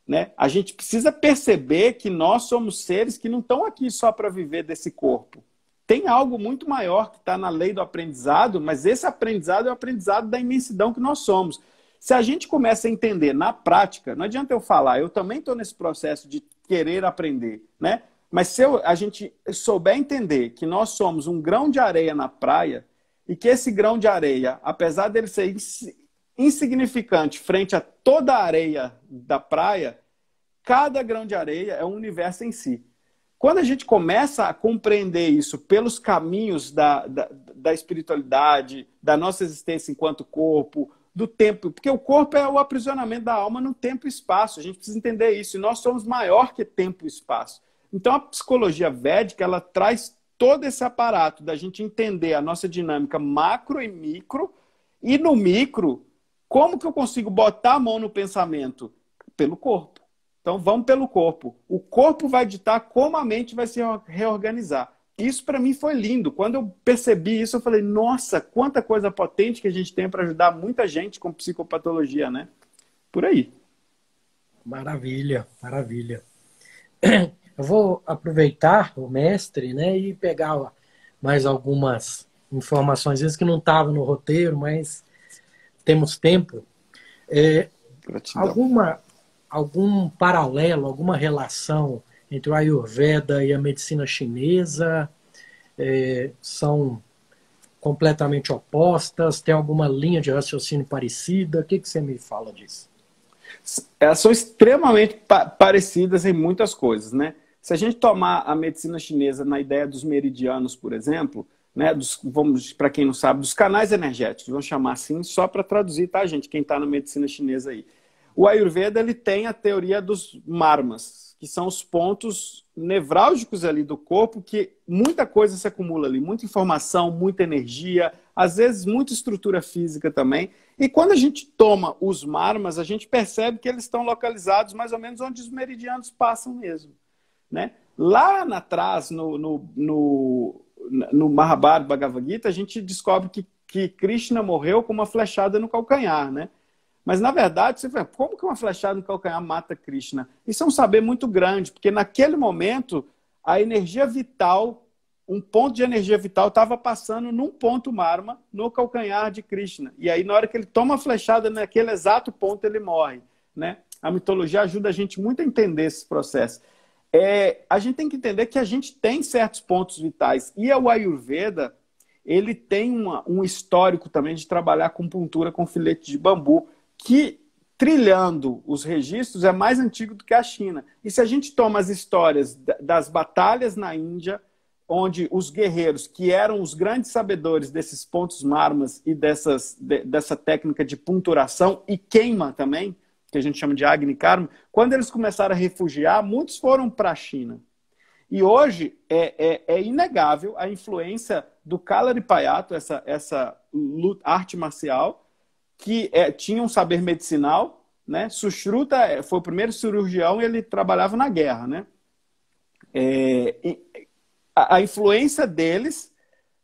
Né? A gente precisa perceber que nós somos seres que não estão aqui só para viver desse corpo. Tem algo muito maior que está na lei do aprendizado, mas esse aprendizado é o aprendizado da imensidão que nós somos. Se a gente começa a entender na prática, não adianta eu falar, eu também estou nesse processo de querer aprender, né? Mas se a gente souber entender que nós somos um grão de areia na praia e que esse grão de areia, apesar dele ser insignificante frente a toda a areia da praia, cada grão de areia é um universo em si. Quando a gente começa a compreender isso pelos caminhos da espiritualidade, da nossa existência enquanto corpo, do tempo, porque o corpo é o aprisionamento da alma no tempo e espaço, a gente precisa entender isso, e nós somos maior que tempo e espaço. Então a psicologia védica, ela traz todo esse aparato da gente entender a nossa dinâmica macro e micro, e no micro, como que eu consigo botar a mão no pensamento? Pelo corpo. Então vamos pelo corpo. O corpo vai ditar como a mente vai se reorganizar. Isso para mim foi lindo. Quando eu percebi isso, eu falei, nossa, quanta coisa potente que a gente tem para ajudar muita gente com psicopatologia, né? Por aí. Maravilha, maravilha. Eu vou aproveitar o mestre, né, e pegar mais algumas informações que não estavam no roteiro, mas temos tempo. Algum paralelo, alguma relação entre o Ayurveda e a medicina chinesa? São completamente opostas? Tem alguma linha de raciocínio parecida? O que você me fala disso? Elas são extremamente parecidas em muitas coisas, né? Se a gente tomar a medicina chinesa na ideia dos meridianos, por exemplo, né, vamos, para quem não sabe, dos canais energéticos, vamos chamar assim, só para traduzir, tá, gente? Quem está na medicina chinesa aí. O Ayurveda, ele tem a teoria dos marmas, que são os pontos nevrálgicos ali do corpo, que muita coisa se acumula ali, muita informação, muita energia, às vezes muita estrutura física também. E quando a gente toma os marmas, a gente percebe que eles estão localizados mais ou menos onde os meridianos passam mesmo, né? Lá atrás, no Mahabharata Bhagavad Gita, a gente descobre que Krishna morreu com uma flechada no calcanhar, né? Mas, na verdade, você fala, como que uma flechada no calcanhar mata Krishna? Isso é um saber muito grande, porque naquele momento, a energia vital, um ponto de energia vital estava passando num ponto marma no calcanhar de Krishna. E aí, na hora que ele toma a flechada naquele exato ponto, ele morre, né? A mitologia ajuda a gente muito a entender esse processo. A gente tem que entender que a gente tem certos pontos vitais. E o Ayurveda, ele tem um histórico também de trabalhar com acupuntura com filete de bambu, que, trilhando os registros, é mais antigo do que a China. E se a gente toma as histórias das batalhas na Índia, onde os guerreiros, que eram os grandes sabedores desses pontos marmas e dessa técnica de punturação e queima também, que a gente chama de Agni Karma, quando eles começaram a refugiar, muitos foram para a China. E hoje é inegável a influência do Kalaripayato, essa arte marcial, que tinha um saber medicinal, né? Sushruta foi o primeiro cirurgião e ele trabalhava na guerra, né? A influência deles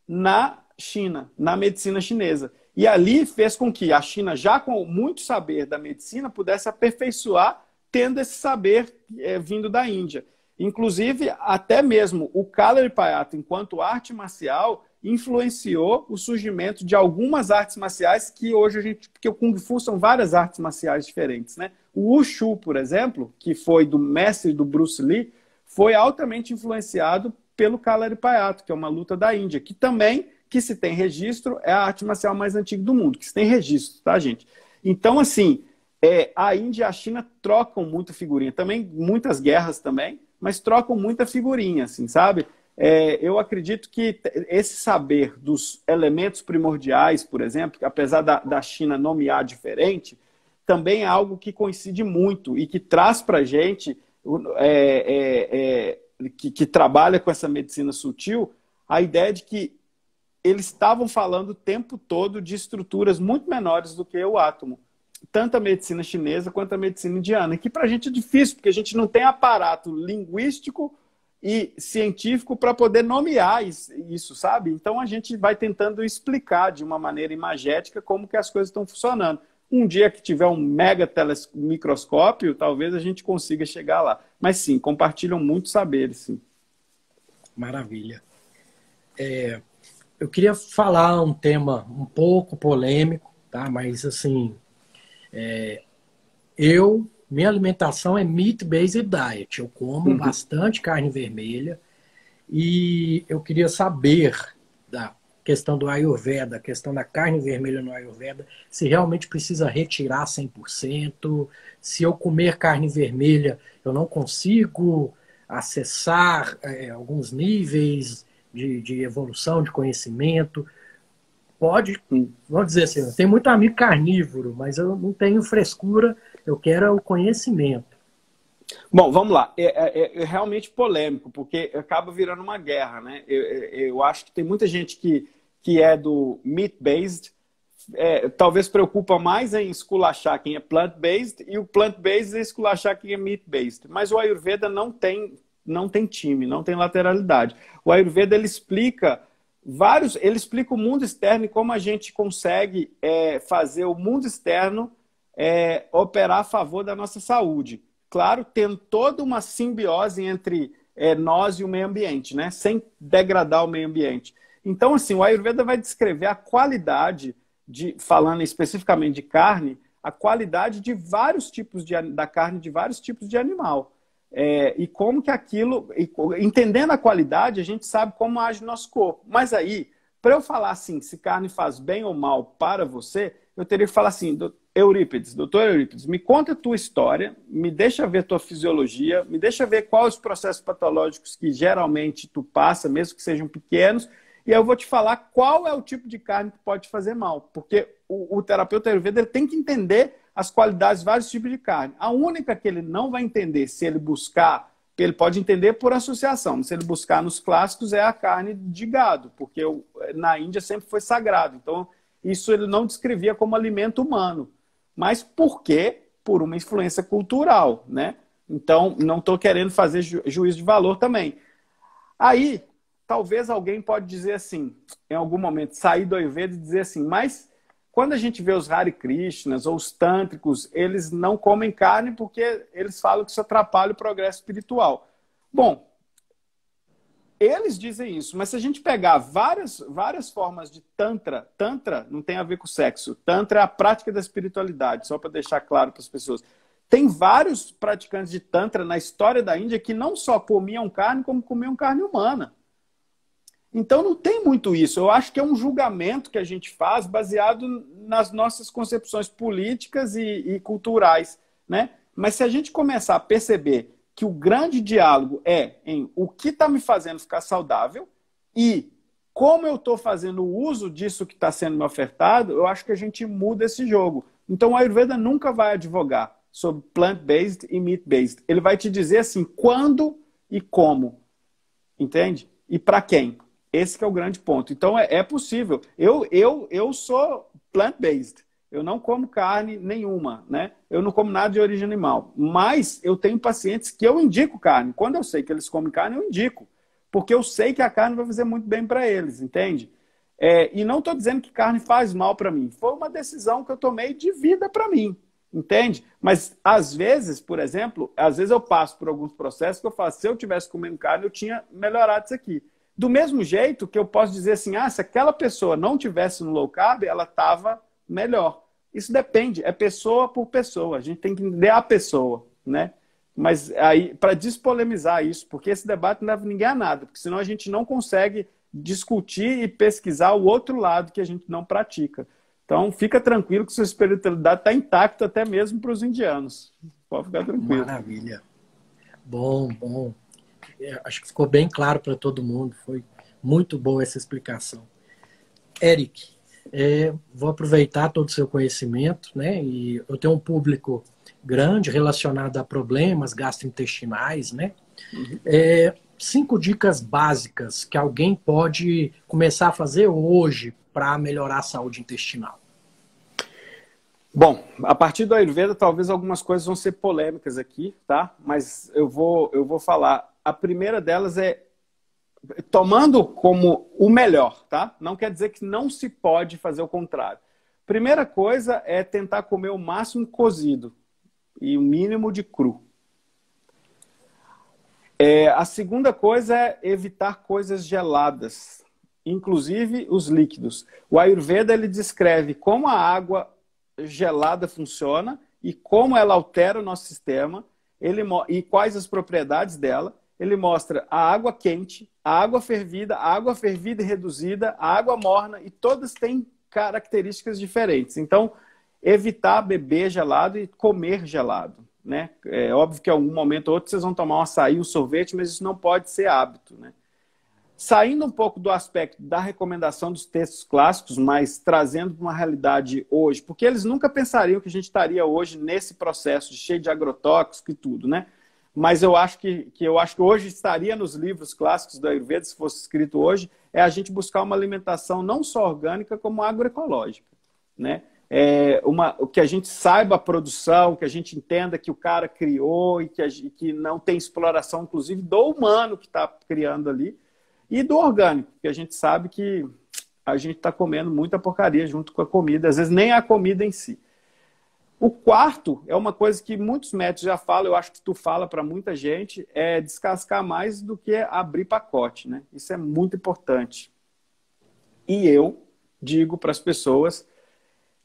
na China, na medicina chinesa. E ali fez com que a China, já com muito saber da medicina, pudesse aperfeiçoar tendo esse saber vindo da Índia. Inclusive, até mesmo o Kalaripayato, enquanto arte marcial, influenciou o surgimento de algumas artes marciais que hoje a gente... Porque o Kung Fu são várias artes marciais diferentes, né? O Wushu, por exemplo, que foi do mestre do Bruce Lee, foi altamente influenciado pelo Kalaripayattu, que é uma luta da Índia, que também, que se tem registro, é a arte marcial mais antiga do mundo, que se tem registro, tá, gente? Então, assim, a Índia e a China trocam muita figurinha, também muitas guerras também, mas trocam muita figurinha, assim, sabe? Eu acredito que esse saber dos elementos primordiais, por exemplo, apesar da China nomear diferente, também é algo que coincide muito e que traz para a gente, que trabalha com essa medicina sutil, a ideia de que eles estavam falando o tempo todo de estruturas muito menores do que o átomo. Tanto a medicina chinesa quanto a medicina indiana, que para a gente é difícil, porque a gente não tem aparato linguístico e científico para poder nomear isso, sabe? Então a gente vai tentando explicar de uma maneira imagética como que as coisas estão funcionando. Um dia que tiver um mega microscópio, talvez a gente consiga chegar lá. Mas sim, compartilham muito saberes, sim. Maravilha. Eu queria falar um tema um pouco polêmico, tá? Mas assim, minha alimentação é meat-based diet. Eu como bastante carne vermelha e eu queria saber da questão do Ayurveda, a questão da carne vermelha no Ayurveda, se realmente precisa retirar 100%, se eu comer carne vermelha eu não consigo acessar alguns níveis de evolução, de conhecimento. Vamos dizer assim, eu tenho muito amigo carnívoro, mas eu não tenho frescura, eu quero o conhecimento. Bom, vamos lá. É realmente polêmico, porque acaba virando uma guerra, né? Eu acho que tem muita gente que é do meat-based, talvez preocupa mais em esculachar quem é plant-based, e o plant-based é esculachar quem é meat-based. Mas o Ayurveda não tem time, não tem lateralidade. O Ayurveda, ele explica o mundo externo e como a gente consegue fazer o mundo externo operar a favor da nossa saúde. Claro, tendo toda uma simbiose entre nós e o meio ambiente, né? Sem degradar o meio ambiente. Então, assim, o Ayurveda vai descrever a qualidade, falando especificamente de carne, a qualidade de vários tipos da carne de vários tipos de animal. E como que aquilo... Entendendo a qualidade, a gente sabe como age o nosso corpo. Mas aí, para eu falar assim, se carne faz bem ou mal para você, eu teria que falar assim, doutor Eurípides, me conta a tua história, me deixa ver tua fisiologia, me deixa ver quais os processos patológicos que geralmente tu passa, mesmo que sejam pequenos, e eu vou te falar qual é o tipo de carne que pode te fazer mal. Porque o terapeuta Ayurveda ele tem que entender as qualidades de vários tipos de carne. A única que ele não vai entender se ele buscar, ele pode entender por associação, se ele buscar nos clássicos é a carne de gado, porque na Índia sempre foi sagrado. Então, isso ele não descrevia como alimento humano. Mas por quê? Por uma influência cultural, né? Então, não estou querendo fazer juízo de valor também. Aí, talvez alguém pode dizer assim, em algum momento, sair do Ayurveda e dizer assim, mas quando a gente vê os Hare Krishnas ou os tântricos, eles não comem carne porque eles falam que isso atrapalha o progresso espiritual. Bom, eles dizem isso, mas se a gente pegar várias formas de Tantra não tem a ver com sexo. Tantra é a prática da espiritualidade, só para deixar claro para as pessoas. Tem vários praticantes de Tantra na história da Índia que não só comiam carne, como comiam carne humana. Então não tem muito isso. Eu acho que é um julgamento que a gente faz baseado nas nossas concepções políticas e culturais, né? Mas se a gente começar a perceber que o grande diálogo é em o que está me fazendo ficar saudável e como eu estou fazendo o uso disso que está sendo me ofertado, eu acho que a gente muda esse jogo. Então o Ayurveda nunca vai advogar sobre plant-based e meat-based. Ele vai te dizer assim, quando e como. Entende? E para quem? Esse que é o grande ponto. Então é possível. Eu sou plant-based. Eu não como carne nenhuma, né? Eu não como nada de origem animal. Mas eu tenho pacientes que eu indico carne. Quando eu sei que eles comem carne, eu indico. Porque eu sei que a carne vai fazer muito bem para eles, entende? E não estou dizendo que carne faz mal para mim. Foi uma decisão que eu tomei de vida para mim, entende? Mas às vezes, por exemplo, às vezes eu passo por alguns processos que eu faço, se eu tivesse comendo carne, eu tinha melhorado isso aqui. Do mesmo jeito que eu posso dizer assim, se aquela pessoa não tivesse no low carb, ela estava melhor. Isso depende, é pessoa por pessoa. A gente tem que entender a pessoa, né? Mas aí, para despolemizar isso, porque esse debate não leva ninguém a nada, porque senão a gente não consegue discutir e pesquisar o outro lado que a gente não pratica. Então, fica tranquilo que sua espiritualidade está intacta até mesmo para os indianos. Pode ficar tranquilo. Maravilha. Bom, bom. Acho que ficou bem claro para todo mundo. Foi muito boa essa explicação. Eric, vou aproveitar todo o seu conhecimento, né? E eu tenho um público grande relacionado a problemas gastrointestinais, né? 5 dicas básicas que alguém pode começar a fazer hoje para melhorar a saúde intestinal. Bom, a partir do Ayurveda, talvez algumas coisas vão ser polêmicas aqui, tá? Mas eu vou falar. A primeira delas é tomando como o melhor, tá? Não quer dizer que não se pode fazer o contrário. Primeira coisa é tentar comer o máximo cozido e o mínimo de cru. A segunda coisa é evitar coisas geladas, inclusive os líquidos. O Ayurveda ele descreve como a água gelada funciona e como ela altera o nosso sistema e quais as propriedades dela. Ele mostra a água quente, a água fervida e reduzida, a água morna, e todas têm características diferentes. Então, evitar beber gelado e comer gelado, né? É óbvio que em algum momento ou outro vocês vão tomar um açaí, um sorvete, mas isso não pode ser hábito, né? Saindo um pouco do aspecto da recomendação dos textos clássicos, mas trazendo para uma realidade hoje, porque eles nunca pensariam que a gente estaria hoje nesse processo cheio de agrotóxico e tudo, né? Mas eu acho que hoje estaria nos livros clássicos da Ayurveda, se fosse escrito hoje, é a gente buscar uma alimentação não só orgânica, como agroecológica, né? Que a gente saiba a produção, que a gente entenda que o cara criou e que não tem exploração, inclusive, do humano que está criando ali, e do orgânico, que a gente sabe que a gente está comendo muita porcaria junto com a comida, às vezes nem a comida em si. O quarto é uma coisa que muitos médicos já falam, eu acho que tu fala para muita gente, é descascar mais do que abrir pacote, né? Isso é muito importante. E eu digo para as pessoas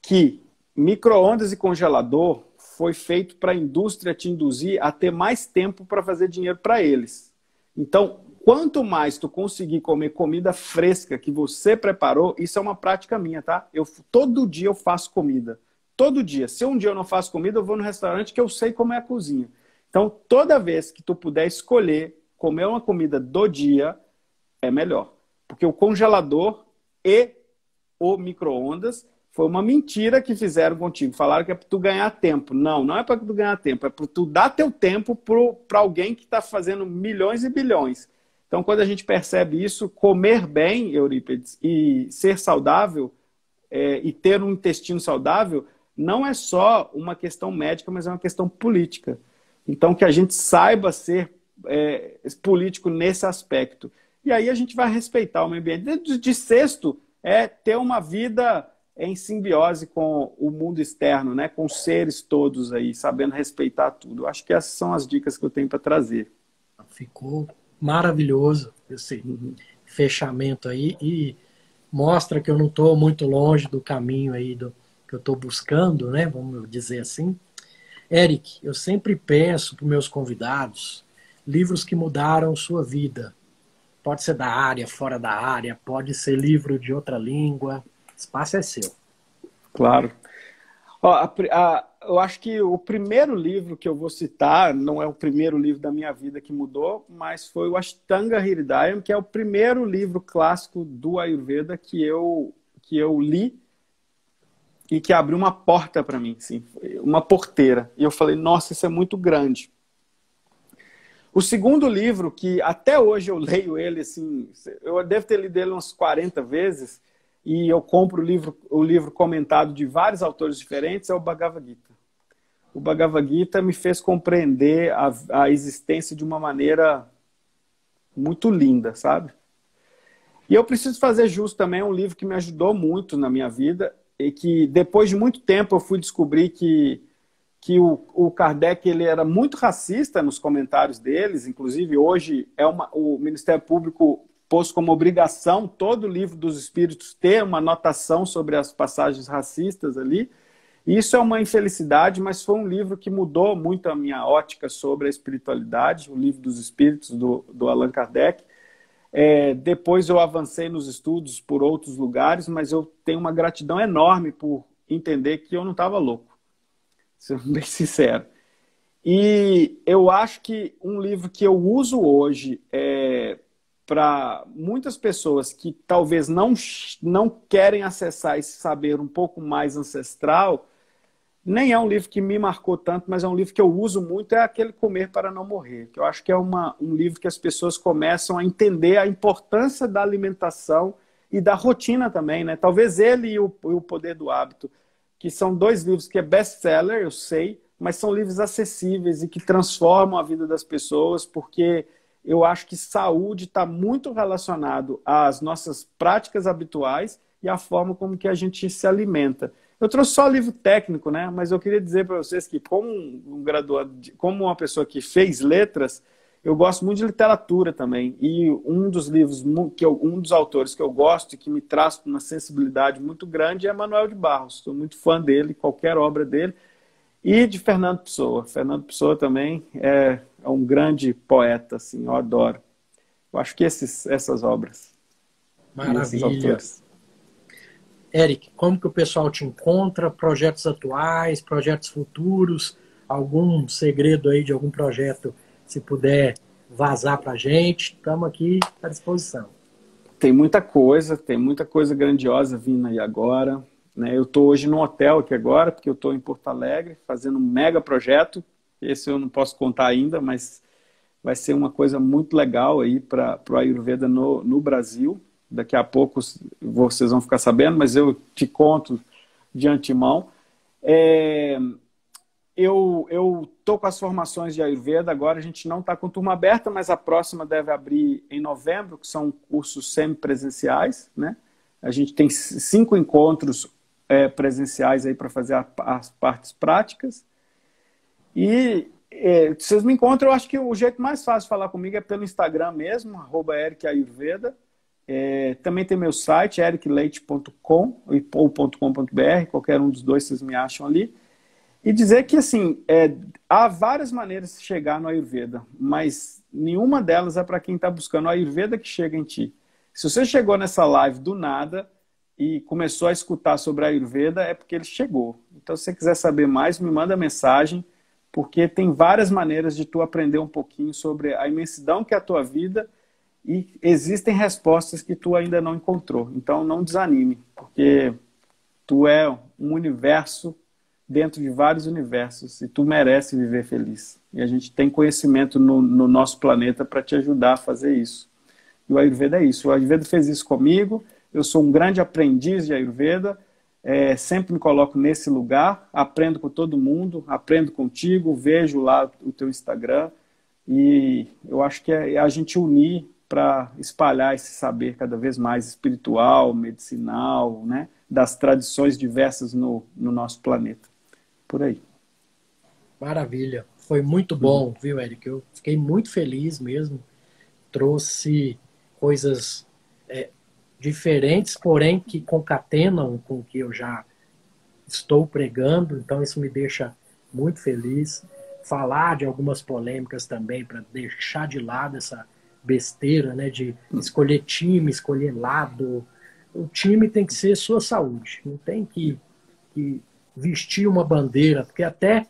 que micro-ondas e congelador foi feito para a indústria te induzir a ter mais tempo para fazer dinheiro para eles. Então, quanto mais tu conseguir comer comida fresca que você preparou, isso é uma prática minha, tá? Todo dia eu faço comida. Todo dia. Se um dia eu não faço comida, eu vou no restaurante que eu sei como é a cozinha. Então, toda vez que tu puder escolher comer uma comida do dia, é melhor. Porque o congelador e o micro-ondas foi uma mentira que fizeram contigo. Falaram que é para tu ganhar tempo. Não, não é para tu ganhar tempo. É para tu dar teu tempo para alguém que está fazendo milhões e bilhões. Então, quando a gente percebe isso, comer bem, Eurípides, e ser saudável, e ter um intestino saudável, não é só uma questão médica, mas é uma questão política. Então, que a gente saiba ser político nesse aspecto. E aí a gente vai respeitar o meio ambiente. De sexto, é ter uma vida em simbiose com o mundo externo, né? Com os seres todos aí, sabendo respeitar tudo. Acho que essas são as dicas que eu tenho para trazer. Ficou maravilhoso esse fechamento aí e mostra que eu não estou muito longe do caminho aí que eu estou buscando, né? Vamos dizer assim. Eric, eu sempre peço para os meus convidados livros que mudaram sua vida. Pode ser da área, fora da área, pode ser livro de outra língua. O espaço é seu. Claro. Eu acho que o primeiro livro que eu vou citar, não é o primeiro livro da minha vida que mudou, mas foi o Ashtanga Hridayam, que é o primeiro livro clássico do Ayurveda que eu li e que abriu uma porta para mim, assim, uma porteira. E eu falei, nossa, isso é muito grande. O segundo livro, que até hoje eu leio ele, assim, eu devo ter lido ele umas 40 vezes, e eu compro o livro comentado de vários autores diferentes, é o Bhagavad Gita. O Bhagavad Gita me fez compreender a existência de uma maneira muito linda, sabe? E eu preciso fazer jus também a um livro que me ajudou muito na minha vida, e que depois de muito tempo eu fui descobrir que o Kardec ele era muito racista nos comentários deles, inclusive hoje o Ministério Público pôs como obrigação todo o Livro dos Espíritos ter uma anotação sobre as passagens racistas ali. E isso é uma infelicidade, mas foi um livro que mudou muito a minha ótica sobre a espiritualidade, o Livro dos Espíritos, do Allan Kardec. Depois eu avancei nos estudos por outros lugares, mas eu tenho uma gratidão enorme por entender que eu não estava louco, sendo bem sincero. E eu acho que um livro que eu uso hoje para muitas pessoas que talvez não querem acessar esse saber um pouco mais ancestral, nem é um livro que me marcou tanto, mas é um livro que eu uso muito, é aquele Comer para Não Morrer, que eu acho que é um livro que as pessoas começam a entender a importância da alimentação e da rotina também, né? Talvez ele e o Poder do Hábito, que são dois livros que é best-seller, eu sei, mas são livros acessíveis e que transformam a vida das pessoas, porque eu acho que saúde está muito relacionado às nossas práticas habituais e à forma como que a gente se alimenta. Eu trouxe só livro técnico, né? Mas eu queria dizer para vocês que, como um graduado, como uma pessoa que fez letras, eu gosto muito de literatura também. E um dos livros, um dos autores que eu gosto e que me traz uma sensibilidade muito grande é Manuel de Barros. Sou muito fã dele, qualquer obra dele. E de Fernando Pessoa. Fernando Pessoa também é um grande poeta, assim, eu adoro. Eu acho que essas obras. Maravilha. Esses autores. Eric, como que o pessoal te encontra? Projetos atuais, projetos futuros? Algum segredo aí de algum projeto, se puder vazar para a gente? Estamos aqui à disposição. Tem muita coisa grandiosa vindo aí agora. Né? Eu estou hoje num hotel aqui agora, porque eu estou em Porto Alegre, fazendo um mega projeto. Esse eu não posso contar ainda, mas vai ser uma coisa muito legal aí para o Ayurveda no Brasil. Daqui a pouco vocês vão ficar sabendo, mas eu te conto de antemão. Eu estou com as formações de Ayurveda, agora a gente não está com turma aberta, mas a próxima deve abrir em novembro, que são cursos semipresenciais, né? A gente tem 5 encontros presenciais aí para fazer as partes práticas. E vocês me encontram, eu acho que o jeito mais fácil de falar comigo é pelo Instagram mesmo, @ericayurveda. Também tem meu site, ericleite.com ou .com.br, qualquer um dos dois vocês me acham ali. E dizer que, assim, há várias maneiras de chegar no Ayurveda, mas nenhuma delas é para quem está buscando o Ayurveda que chega em ti. Se você chegou nessa live do nada e começou a escutar sobre a Ayurveda, é porque ele chegou. Então, se você quiser saber mais, me manda mensagem, porque tem várias maneiras de tu aprender um pouquinho sobre a imensidão que é a tua vida e existem respostas que tu ainda não encontrou. Então, não desanime, porque tu é um universo dentro de vários universos e tu merece viver feliz. E a gente tem conhecimento no nosso planeta para te ajudar a fazer isso. E o Ayurveda é isso. O Ayurveda fez isso comigo. Eu sou um grande aprendiz de Ayurveda. Sempre me coloco nesse lugar. Aprendo com todo mundo. Aprendo contigo. Vejo lá o teu Instagram. E eu acho que é a gente unir para espalhar esse saber cada vez mais espiritual, medicinal, né? Das tradições diversas no nosso planeta. Por aí. Maravilha. Foi muito bom, viu, Eric? Eu fiquei muito feliz mesmo. Trouxe coisas diferentes, porém que concatenam com o que eu já estou pregando, então isso me deixa muito feliz. Falar de algumas polêmicas também, para deixar de lado essa besteira, né, de escolher time, escolher lado. O time tem que ser sua saúde, não tem que vestir uma bandeira, porque até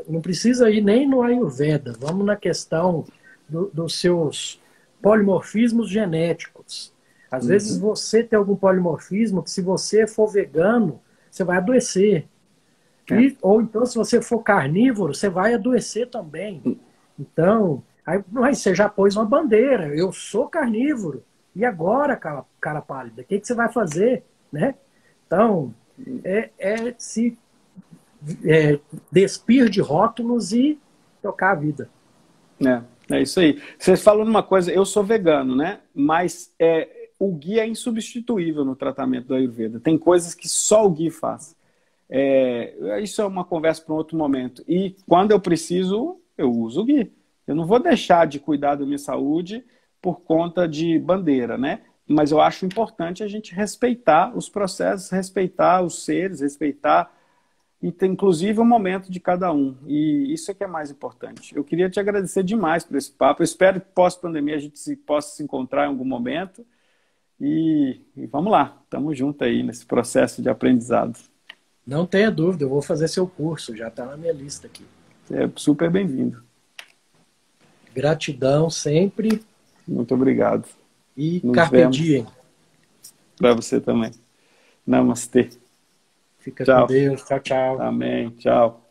não precisa ir nem no Ayurveda, vamos na questão dos seus polimorfismos genéticos. Às vezes você tem algum polimorfismo que, se você for vegano, você vai adoecer. Ou então, se você for carnívoro, você vai adoecer também. Então, mas você já pôs uma bandeira, eu sou carnívoro. E agora, cara pálida, o que você vai fazer? Né? Então, se despir de rótulos e tocar a vida. É isso aí. Você falou numa coisa, eu sou vegano, né? Mas o Gui é insubstituível no tratamento do Ayurveda. Tem coisas que só o Gui faz. Isso é uma conversa para um outro momento. E quando eu preciso, eu uso o Gui. Eu não vou deixar de cuidar da minha saúde por conta de bandeira, né? Mas eu acho importante a gente respeitar os processos, respeitar os seres, respeitar, e ter, inclusive, o momento de cada um. E isso é que é mais importante. Eu queria te agradecer demais por esse papo. Eu espero que pós-pandemia a gente possa se encontrar em algum momento. E vamos lá, estamos juntos aí nesse processo de aprendizado. Não tenha dúvida, eu vou fazer seu curso, já está na minha lista aqui. É super bem-vindo. Gratidão sempre. Muito obrigado. E Nos carpe vemos. diem. Para você também. Namastê. Fica Tchau. com Deus. Tchau, tchau. Amém. Tchau.